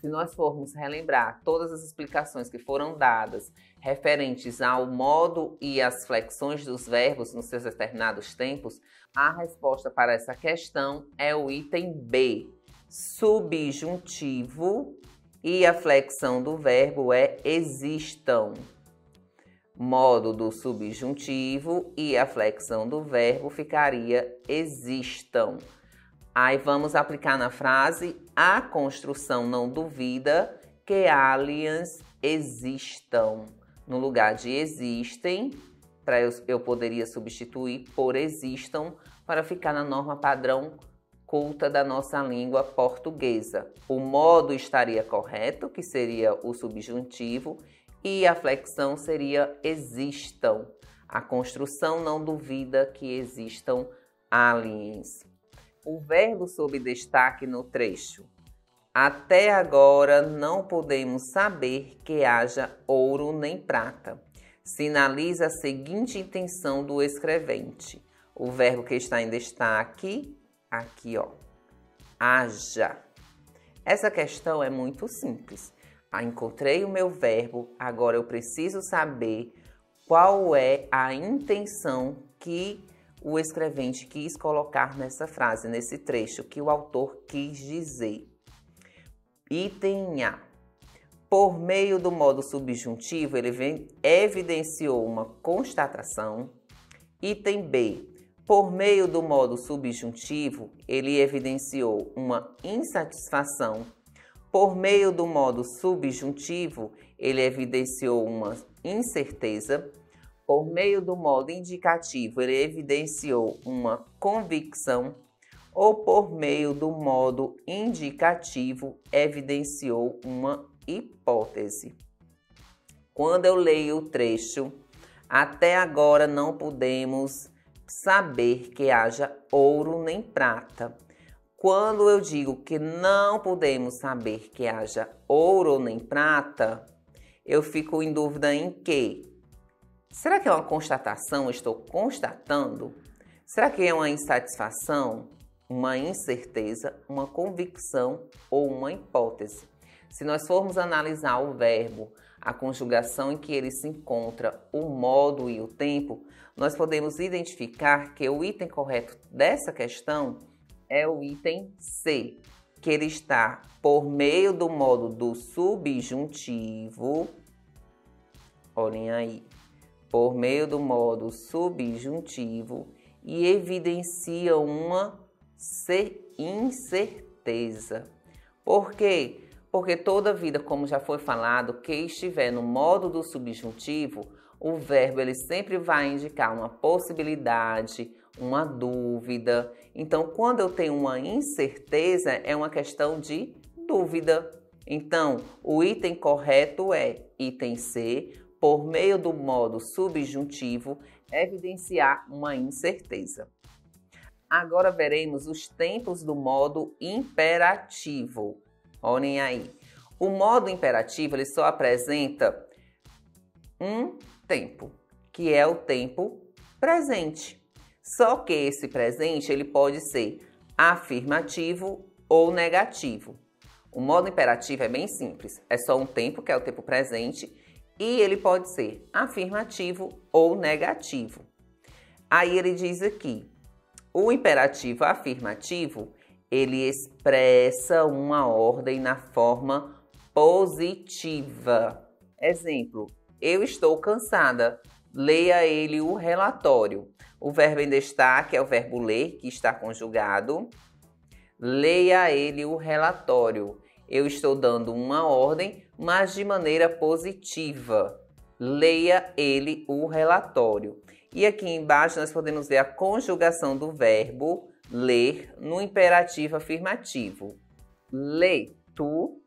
Se nós formos relembrar todas as explicações que foram dadas referentes ao modo e às flexões dos verbos nos seus determinados tempos, a resposta para essa questão é o item B, subjuntivo, e a flexão do verbo é existam. Modo do subjuntivo e a flexão do verbo ficaria existam. Aí vamos aplicar na frase: a construção não duvida que aliens existam. No lugar de existem, eu poderia substituir por existam para ficar na norma padrão culta da nossa língua portuguesa. O modo estaria correto, que seria o subjuntivo, e a flexão seria existam. A construção não duvida que existam aliens. O verbo sob destaque no trecho. Até agora não podemos saber que haja ouro nem prata. Sinaliza a seguinte intenção do escrevente. O verbo que está em destaque, aqui ó, haja. Essa questão é muito simples. Encontrei o meu verbo, agora eu preciso saber qual é a intenção que o escrevente quis colocar nessa frase, nesse trecho, que o autor quis dizer. Item A. Por meio do modo subjuntivo, ele evidenciou uma constatação. Item B. Por meio do modo subjuntivo, ele evidenciou uma insatisfação. Por meio do modo subjuntivo, ele evidenciou uma incerteza. Por meio do modo indicativo, ele evidenciou uma convicção, ou por meio do modo indicativo, evidenciou uma hipótese. Quando eu leio o trecho, até agora não podemos saber que haja ouro nem prata. Quando eu digo que não podemos saber que haja ouro nem prata, eu fico em dúvida em quê? Será que é uma constatação? Eu estou constatando? Será que é uma insatisfação, uma incerteza, uma convicção ou uma hipótese? Se nós formos analisar o verbo, a conjugação em que ele se encontra, o modo e o tempo, nós podemos identificar que o item correto dessa questão é o item C, que ele está por meio do modo do subjuntivo. Olhem aí. Por meio do modo subjuntivo e evidencia uma incerteza. Por quê? Porque toda vida, como já foi falado, que estiver no modo do subjuntivo, o verbo ele sempre vai indicar uma possibilidade, uma dúvida. Então, quando eu tenho uma incerteza, é uma questão de dúvida. Então, o item correto é item C, por meio do modo subjuntivo, evidenciar uma incerteza. Agora veremos os tempos do modo imperativo. Olhem aí. O modo imperativo ele só apresenta um tempo, que é o tempo presente. Só que esse presente ele pode ser afirmativo ou negativo. O modo imperativo é bem simples. É só um tempo, que é o tempo presente, e ele pode ser afirmativo ou negativo. Aí ele diz aqui, o imperativo afirmativo, ele expressa uma ordem na forma positiva. Exemplo, eu estou cansada. Leia ele o relatório. O verbo em destaque é o verbo ler, que está conjugado. Leia ele o relatório. Eu estou dando uma ordem, mas de maneira positiva. Leia ele o relatório. E aqui embaixo nós podemos ver a conjugação do verbo ler no imperativo afirmativo. Lê tu,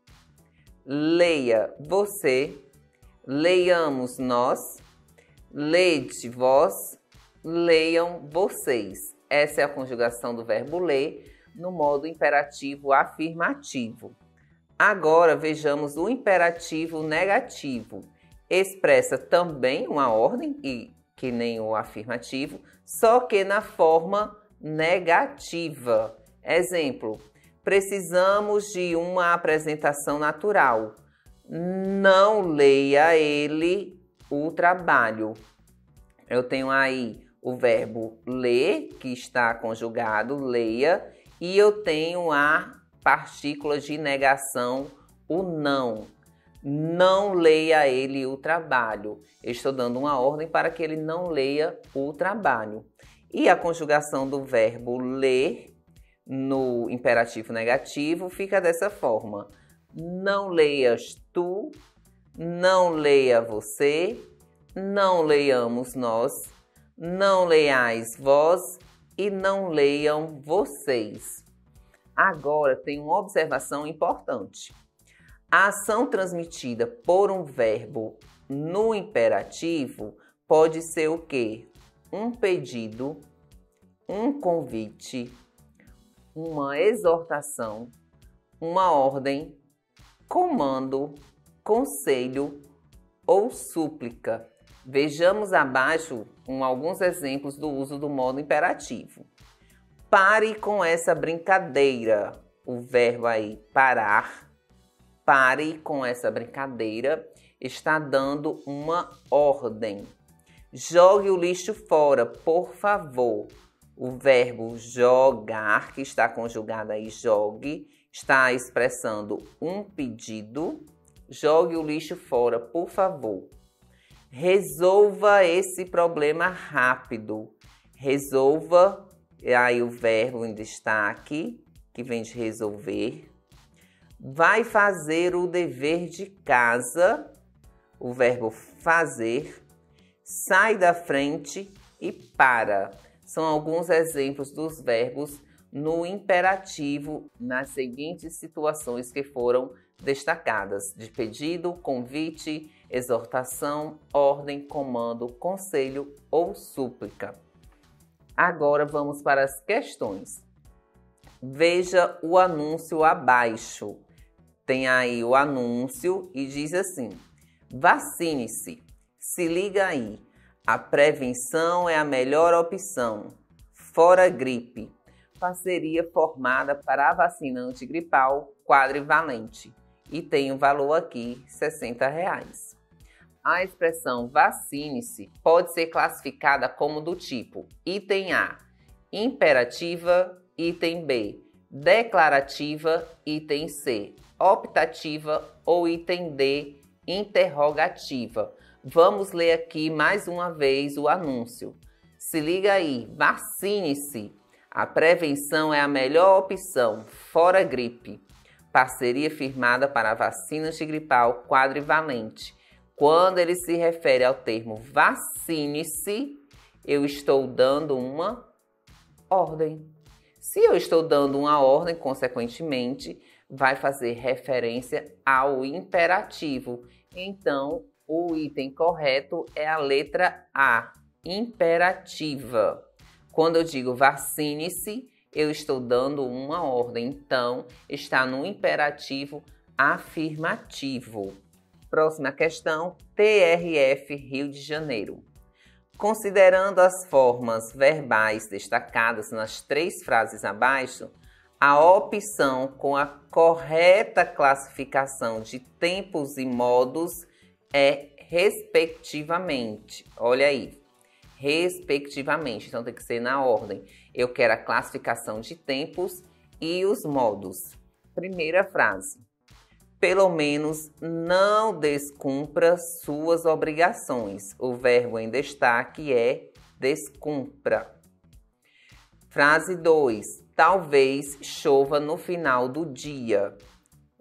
leia você, leiamos nós, lede vós, leiam vocês. Essa é a conjugação do verbo ler no modo imperativo afirmativo. Agora vejamos o imperativo negativo. Expressa também uma ordem, que nem o afirmativo, só que na forma negativa. Exemplo, precisamos de uma apresentação natural. Não leia ele o trabalho. Eu tenho aí o verbo ler, que está conjugado, leia, e eu tenho a partícula de negação, o não. Não leia ele o trabalho. Eu estou dando uma ordem para que ele não leia o trabalho. E a conjugação do verbo ler no imperativo negativo fica dessa forma. Não leias tu, não leia você, não leiamos nós, não leiais vós e não leiam vocês. Agora tem uma observação importante. A ação transmitida por um verbo no imperativo pode ser o quê? Um pedido, um convite, uma exortação, uma ordem, comando, conselho ou súplica. Vejamos abaixo alguns exemplos do uso do modo imperativo. Pare com essa brincadeira. O verbo aí, parar. Pare com essa brincadeira. Está dando uma ordem. Jogue o lixo fora, por favor. O verbo jogar, que está conjugado aí, jogue, está expressando um pedido. Jogue o lixo fora, por favor. Resolva esse problema rápido. Resolva, aí o verbo em destaque, que vem de resolver. Vai fazer o dever de casa, o verbo fazer. Sai da frente e para. São alguns exemplos dos verbos no imperativo nas seguintes situações que foram destacadas: de pedido, convite, exortação, ordem, comando, conselho ou súplica. Agora vamos para as questões. Veja o anúncio abaixo. Tem aí o anúncio e diz assim: vacine-se. Se liga aí. A prevenção é a melhor opção. Fora gripe. Parceria formada para a vacina antigripal quadrivalente. E tem o valor aqui, R$ 60. A expressão vacine-se pode ser classificada como do tipo: item A, imperativa, item B, declarativa, item C, optativa ou item D, interrogativa. Vamos ler aqui mais uma vez o anúncio. Se liga aí, vacine-se. A prevenção é a melhor opção, fora gripe. Parceria firmada para a vacina antigripal quadrivalente. Quando ele se refere ao termo vacine-se, eu estou dando uma ordem. Se eu estou dando uma ordem, consequentemente, vai fazer referência ao imperativo. Então, o item correto é a letra A, imperativa. Quando eu digo vacine-se, eu estou dando uma ordem. Então, está no imperativo afirmativo. Próxima questão, TRF Rio de Janeiro. Considerando as formas verbais destacadas nas 3 frases abaixo, a opção com a correta classificação de tempos e modos é respectivamente. Olha aí, respectivamente. Então tem que ser na ordem. Eu quero a classificação de tempos e os modos. Primeira frase. pelo menos não descumpra suas obrigações. O verbo em destaque é descumpra. Frase 2. Talvez chova no final do dia.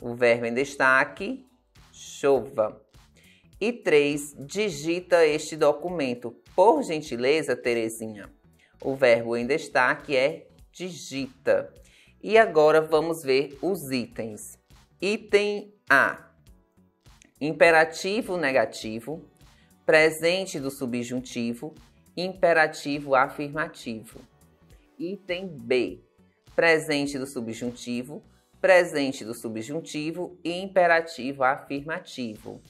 O verbo em destaque, chova. E 3. Digita este documento. Por gentileza, Terezinha. O verbo em destaque é digita. E agora vamos ver os itens. Item A. Imperativo negativo, presente do subjuntivo, imperativo afirmativo. Item B. Presente do subjuntivo, presente do subjuntivo e imperativo afirmativo.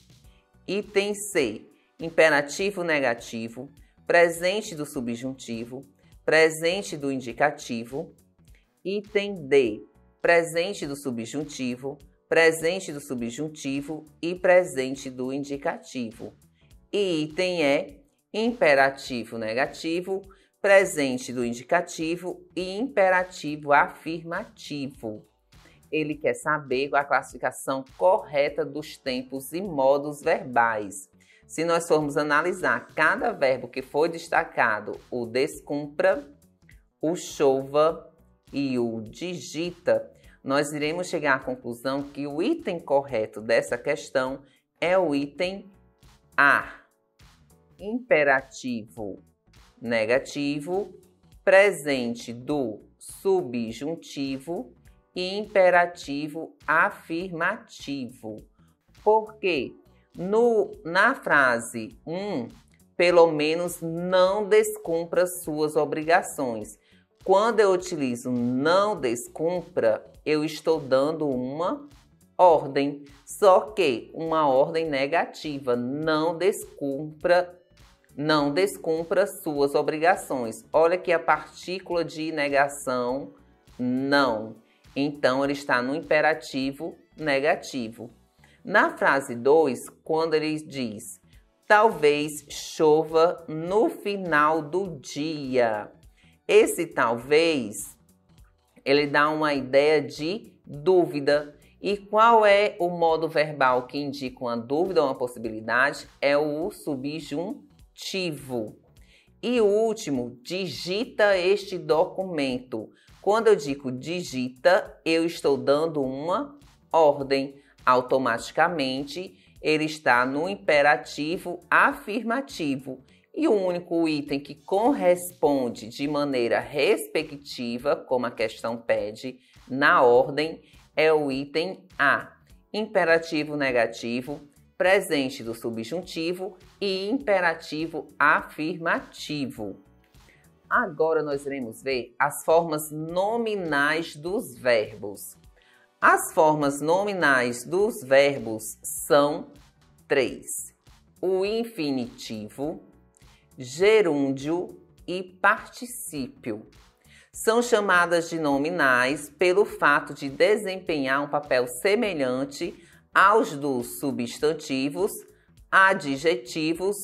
Item C. Imperativo negativo, presente do subjuntivo, presente do indicativo. Item D. Presente do subjuntivo, presente do subjuntivo e presente do indicativo. E item E. Imperativo negativo, presente do indicativo e imperativo afirmativo. Ele quer saber a classificação correta dos tempos e modos verbais. Se nós formos analisar cada verbo que foi destacado, o descumpra, o chova e o digita, nós iremos chegar à conclusão que o item correto dessa questão é o item A. Imperativo negativo, presente do subjuntivo e imperativo afirmativo. Porque na frase 1, pelo menos não descumpra suas obrigações. Quando eu utilizo não descumpra, eu estou dando uma ordem, só que uma ordem negativa, não descumpra suas obrigações. Olha aqui a partícula de negação, não. Então, ele está no imperativo negativo. Na frase 2, quando ele diz, talvez chova no final do dia. Esse talvez, ele dá uma ideia de dúvida. E qual é o modo verbal que indica uma dúvida ou uma possibilidade? É o subjuntivo. E o último, digita este documento. Quando eu digo digita, eu estou dando uma ordem. Automaticamente, ele está no imperativo afirmativo. E o único item que corresponde de maneira respectiva, como a questão pede, na ordem, é o item A. Imperativo negativo, presente do subjuntivo e imperativo afirmativo. Agora nós iremos ver as formas nominais dos verbos. As formas nominais dos verbos são 3. O infinitivo, gerúndio e particípio. São chamadas de nominais pelo fato de desempenhar um papel semelhante aos dos substantivos, adjetivos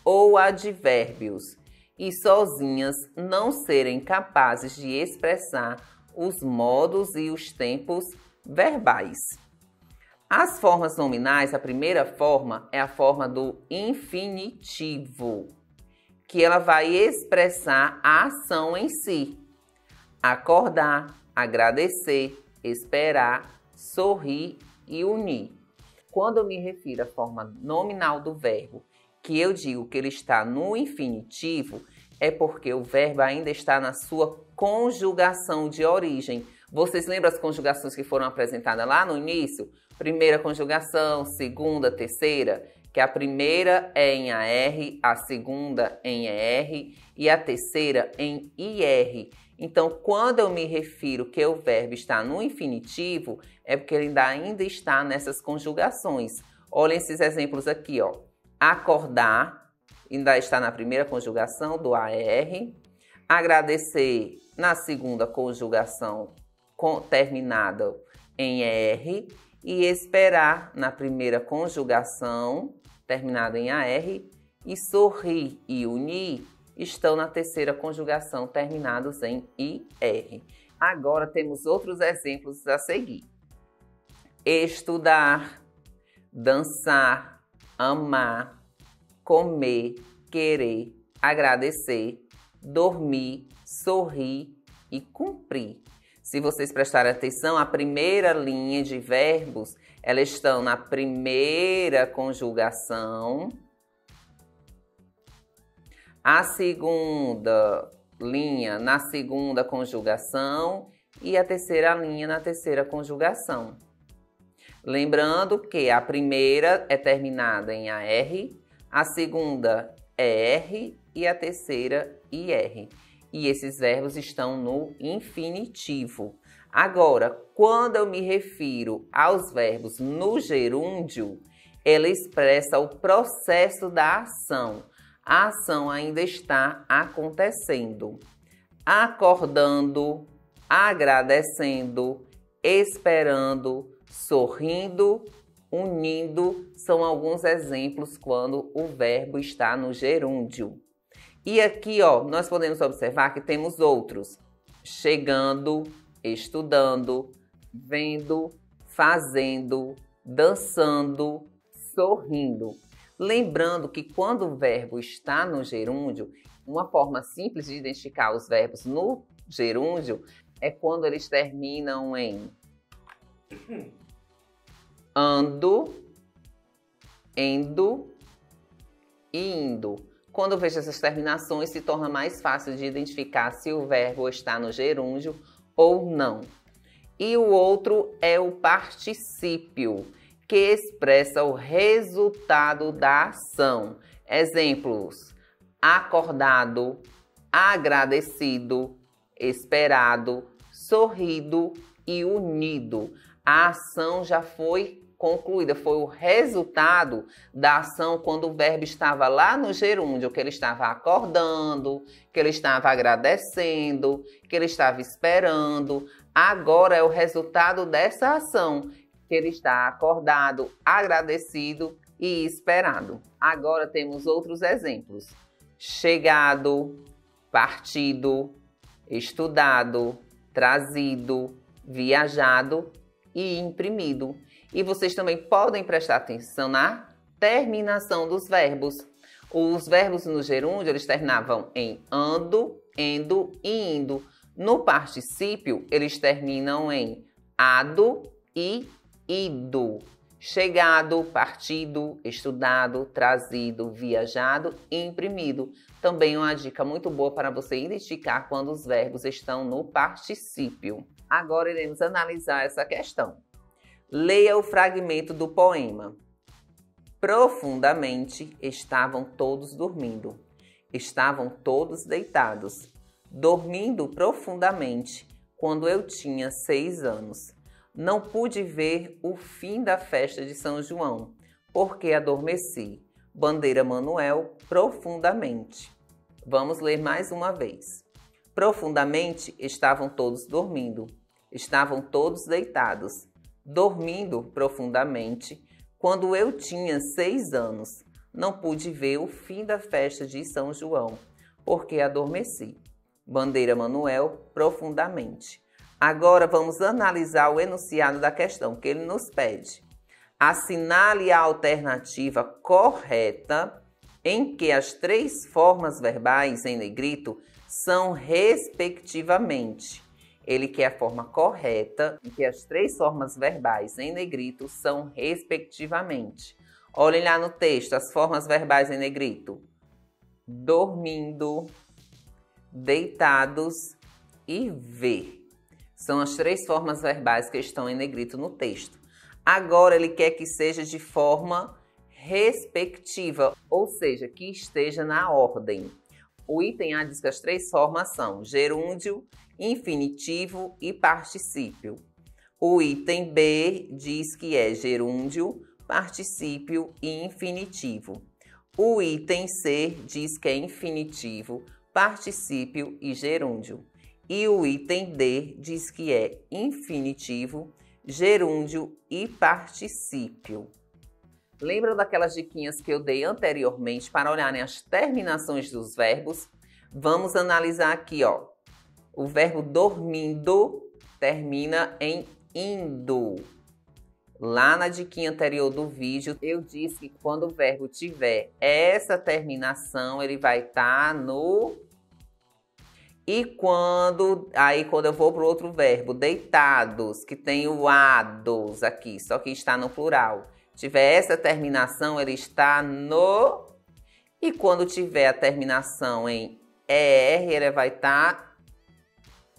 ou advérbios, e sozinhas não serem capazes de expressar os modos e os tempos verbais. As formas nominais, a primeira forma é a forma do infinitivo, que ela vai expressar a ação em si. Acordar, agradecer, esperar, sorrir e unir. Quando eu me refiro à forma nominal do verbo, que eu digo que ele está no infinitivo, é porque o verbo ainda está na sua conjugação de origem. Vocês lembram as conjugações que foram apresentadas lá no início? Primeira conjugação, segunda, terceira, que a primeira é em AR, a segunda em ER e a terceira em IR. Então, quando eu me refiro que o verbo está no infinitivo, é porque ele ainda está nessas conjugações. Olhem esses exemplos aqui, ó. Acordar, ainda está na primeira conjugação do AR. Agradecer, na segunda conjugação terminada em ER. E esperar, na primeira conjugação terminada em AR. E sorrir e unir estão na terceira conjugação terminados em IR. Agora temos outros exemplos a seguir. estudar, dançar, amar, comer, querer, agradecer, dormir, sorrir e cumprir. Se vocês prestarem atenção, a primeira linha de verbos, elas estão na primeira conjugação, a segunda linha na segunda conjugação e a terceira linha na terceira conjugação. Lembrando que a primeira é terminada em AR, a segunda é R e a terceira IR. E esses verbos estão no infinitivo. Agora, quando eu me refiro aos verbos no gerúndio, ela expressa o processo da ação. A ação ainda está acontecendo. Acordando, agradecendo, esperando, sorrindo, unindo, são alguns exemplos quando o verbo está no gerúndio. E aqui, ó, nós podemos observar que temos outros: chegando, estudando, vendo, fazendo, dançando, sorrindo. Lembrando que quando o verbo está no gerúndio, uma forma simples de identificar os verbos no gerúndio é quando eles terminam em ando, endo e indo. Quando eu vejo essas terminações, se torna mais fácil de identificar se o verbo está no gerúndio ou não. E o outro é o particípio, que expressa o resultado da ação. Exemplos: acordado, agradecido, esperado, sorrido e unido. A ação já foi concluída, foi o resultado da ação quando o verbo estava lá no gerúndio, que ele estava acordando, que ele estava agradecendo, que ele estava esperando. Agora é o resultado dessa ação, que ele está acordado, agradecido e esperado. Agora temos outros exemplos: chegado, partido, estudado, trazido, viajado e imprimido. E vocês também podem prestar atenção na terminação dos verbos. Os verbos no gerúndio, eles terminavam em ando, endo e indo. No particípio, eles terminam em ado e ido. Chegado, partido, estudado, trazido, viajado e imprimido. Também uma dica muito boa para você identificar quando os verbos estão no particípio. Agora iremos analisar essa questão. Leia o fragmento do poema. Profundamente estavam todos dormindo. Estavam todos deitados. Dormindo profundamente, quando eu tinha 6 anos. Não pude ver o fim da festa de São João, porque adormeci. Bandeira Manuel, profundamente. Vamos ler mais uma vez. Profundamente estavam todos dormindo. Estavam todos deitados. Dormindo profundamente, quando eu tinha 6 anos. Não pude ver o fim da festa de São João, porque adormeci. Bandeira Manuel, profundamente. Agora vamos analisar o enunciado da questão que ele nos pede. Assinale a alternativa correta em que as 3 formas verbais em negrito são respectivamente. Ele quer a forma correta em que as 3 formas verbais em negrito são respectivamente. Olhem lá no texto as formas verbais em negrito: dormindo, deitados e ver. São as 3 formas verbais que estão em negrito no texto. Agora ele quer que seja de forma respectiva, ou seja, que esteja na ordem. O item A diz que as 3 formas são gerúndio, infinitivo e particípio. O item B diz que é gerúndio, particípio e infinitivo. O item C diz que é infinitivo, particípio e gerúndio. E o item D diz que é infinitivo, gerúndio e particípio. Lembram daquelas diquinhas que eu dei anteriormente para olharem as terminações dos verbos? Vamos analisar aqui, ó. O verbo dormindo termina em indo. Lá na diquinha anterior do vídeo, eu disse que quando o verbo tiver essa terminação, ele vai estar no... E quando eu vou para o outro verbo, deitados, que tem o ados aqui, só que está no plural. Tiver essa terminação, ele está no... E quando tiver a terminação em ER, ele vai estar...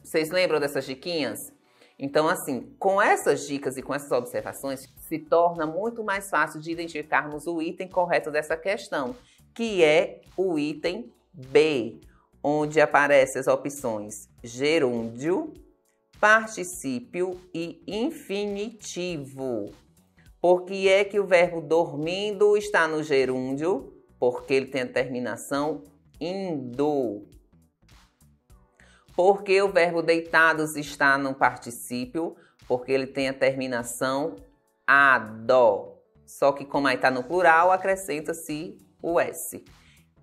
Vocês lembram dessas diquinhas? Então, assim, com essas dicas e com essas observações, se torna muito mais fácil de identificarmos o item correto dessa questão, que é o item B, onde aparecem as opções gerúndio, particípio e infinitivo. Por que é que o verbo dormindo está no gerúndio? Porque ele tem a terminação indo. Porque o verbo deitados está no particípio? Porque ele tem a terminação ado. Só que como aí está no plural, acrescenta-se o S.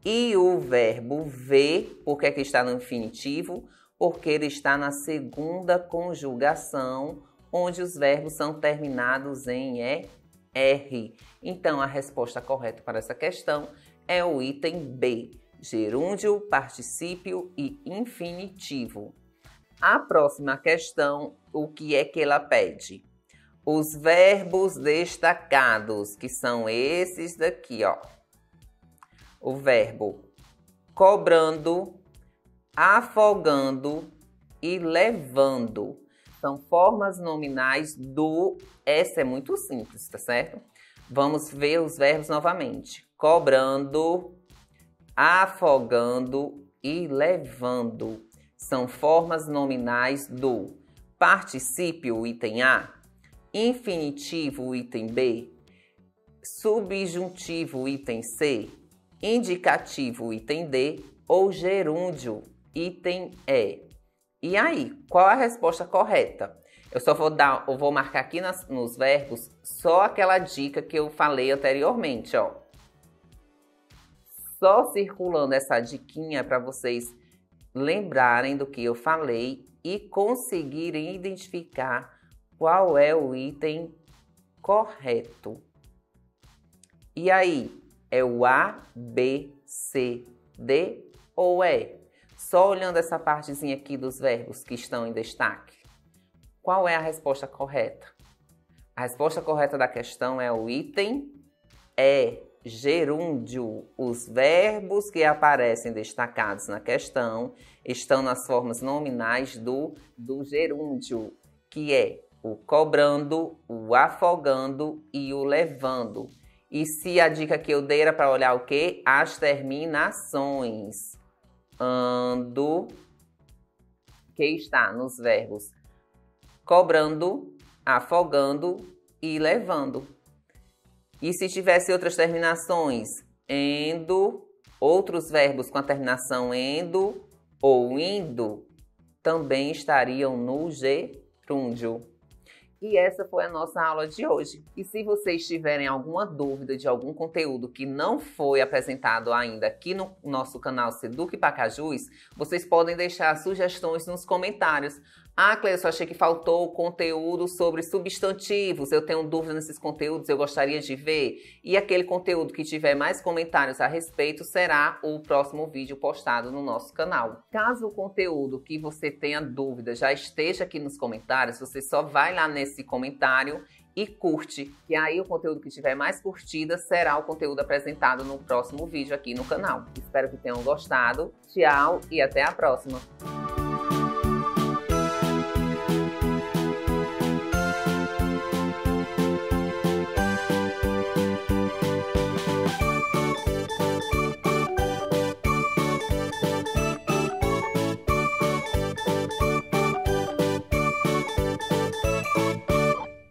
E o verbo ver, por que é que está no infinitivo? Porque ele está na segunda conjugação, onde os verbos são terminados em ER. Então, a resposta correta para essa questão é o item B. Gerúndio, particípio e infinitivo. A próxima questão, o que é que ela pede? Os verbos destacados, que são esses daqui, ó. O verbo cobrando, afogando e levando. São formas nominais do... Essa é muito simples, tá certo? Vamos ver os verbos novamente. Cobrando, afogando e levando. São formas nominais do particípio, item A, infinitivo, item B, subjuntivo, item C, indicativo, item D ou gerúndio, item E. E aí, qual a resposta correta? Eu vou marcar aqui nos verbos só aquela dica que eu falei anteriormente, ó. Só circulando essa diquinha para vocês lembrarem do que eu falei e conseguirem identificar qual é o item correto. E aí, é o A, B, C, D ou E? Só olhando essa partezinha aqui dos verbos que estão em destaque. Qual é a resposta correta? A resposta correta da questão é o item E, gerúndio. Os verbos que aparecem destacados na questão estão nas formas nominais do gerúndio, que é o cobrando, o afogando e o levando. E se a dica que eu dei era para olhar o quê? As terminações. Ando, que está nos verbos cobrando, afogando e levando. E se tivesse outras terminações, endo, outros verbos com a terminação endo ou indo, também estariam no gerúndio. E essa foi a nossa aula de hoje. E se vocês tiverem alguma dúvida de algum conteúdo que não foi apresentado ainda aqui no nosso canal Seduc Pacajus, vocês podem deixar sugestões nos comentários. Ah, Cleia, eu achei que faltou conteúdo sobre substantivos. Eu tenho dúvida nesses conteúdos, eu gostaria de ver. E aquele conteúdo que tiver mais comentários a respeito será o próximo vídeo postado no nosso canal. Caso o conteúdo que você tenha dúvida já esteja aqui nos comentários, você só vai lá nesse comentário e curte. E aí o conteúdo que tiver mais curtida será o conteúdo apresentado no próximo vídeo aqui no canal. Espero que tenham gostado. Tchau e até a próxima!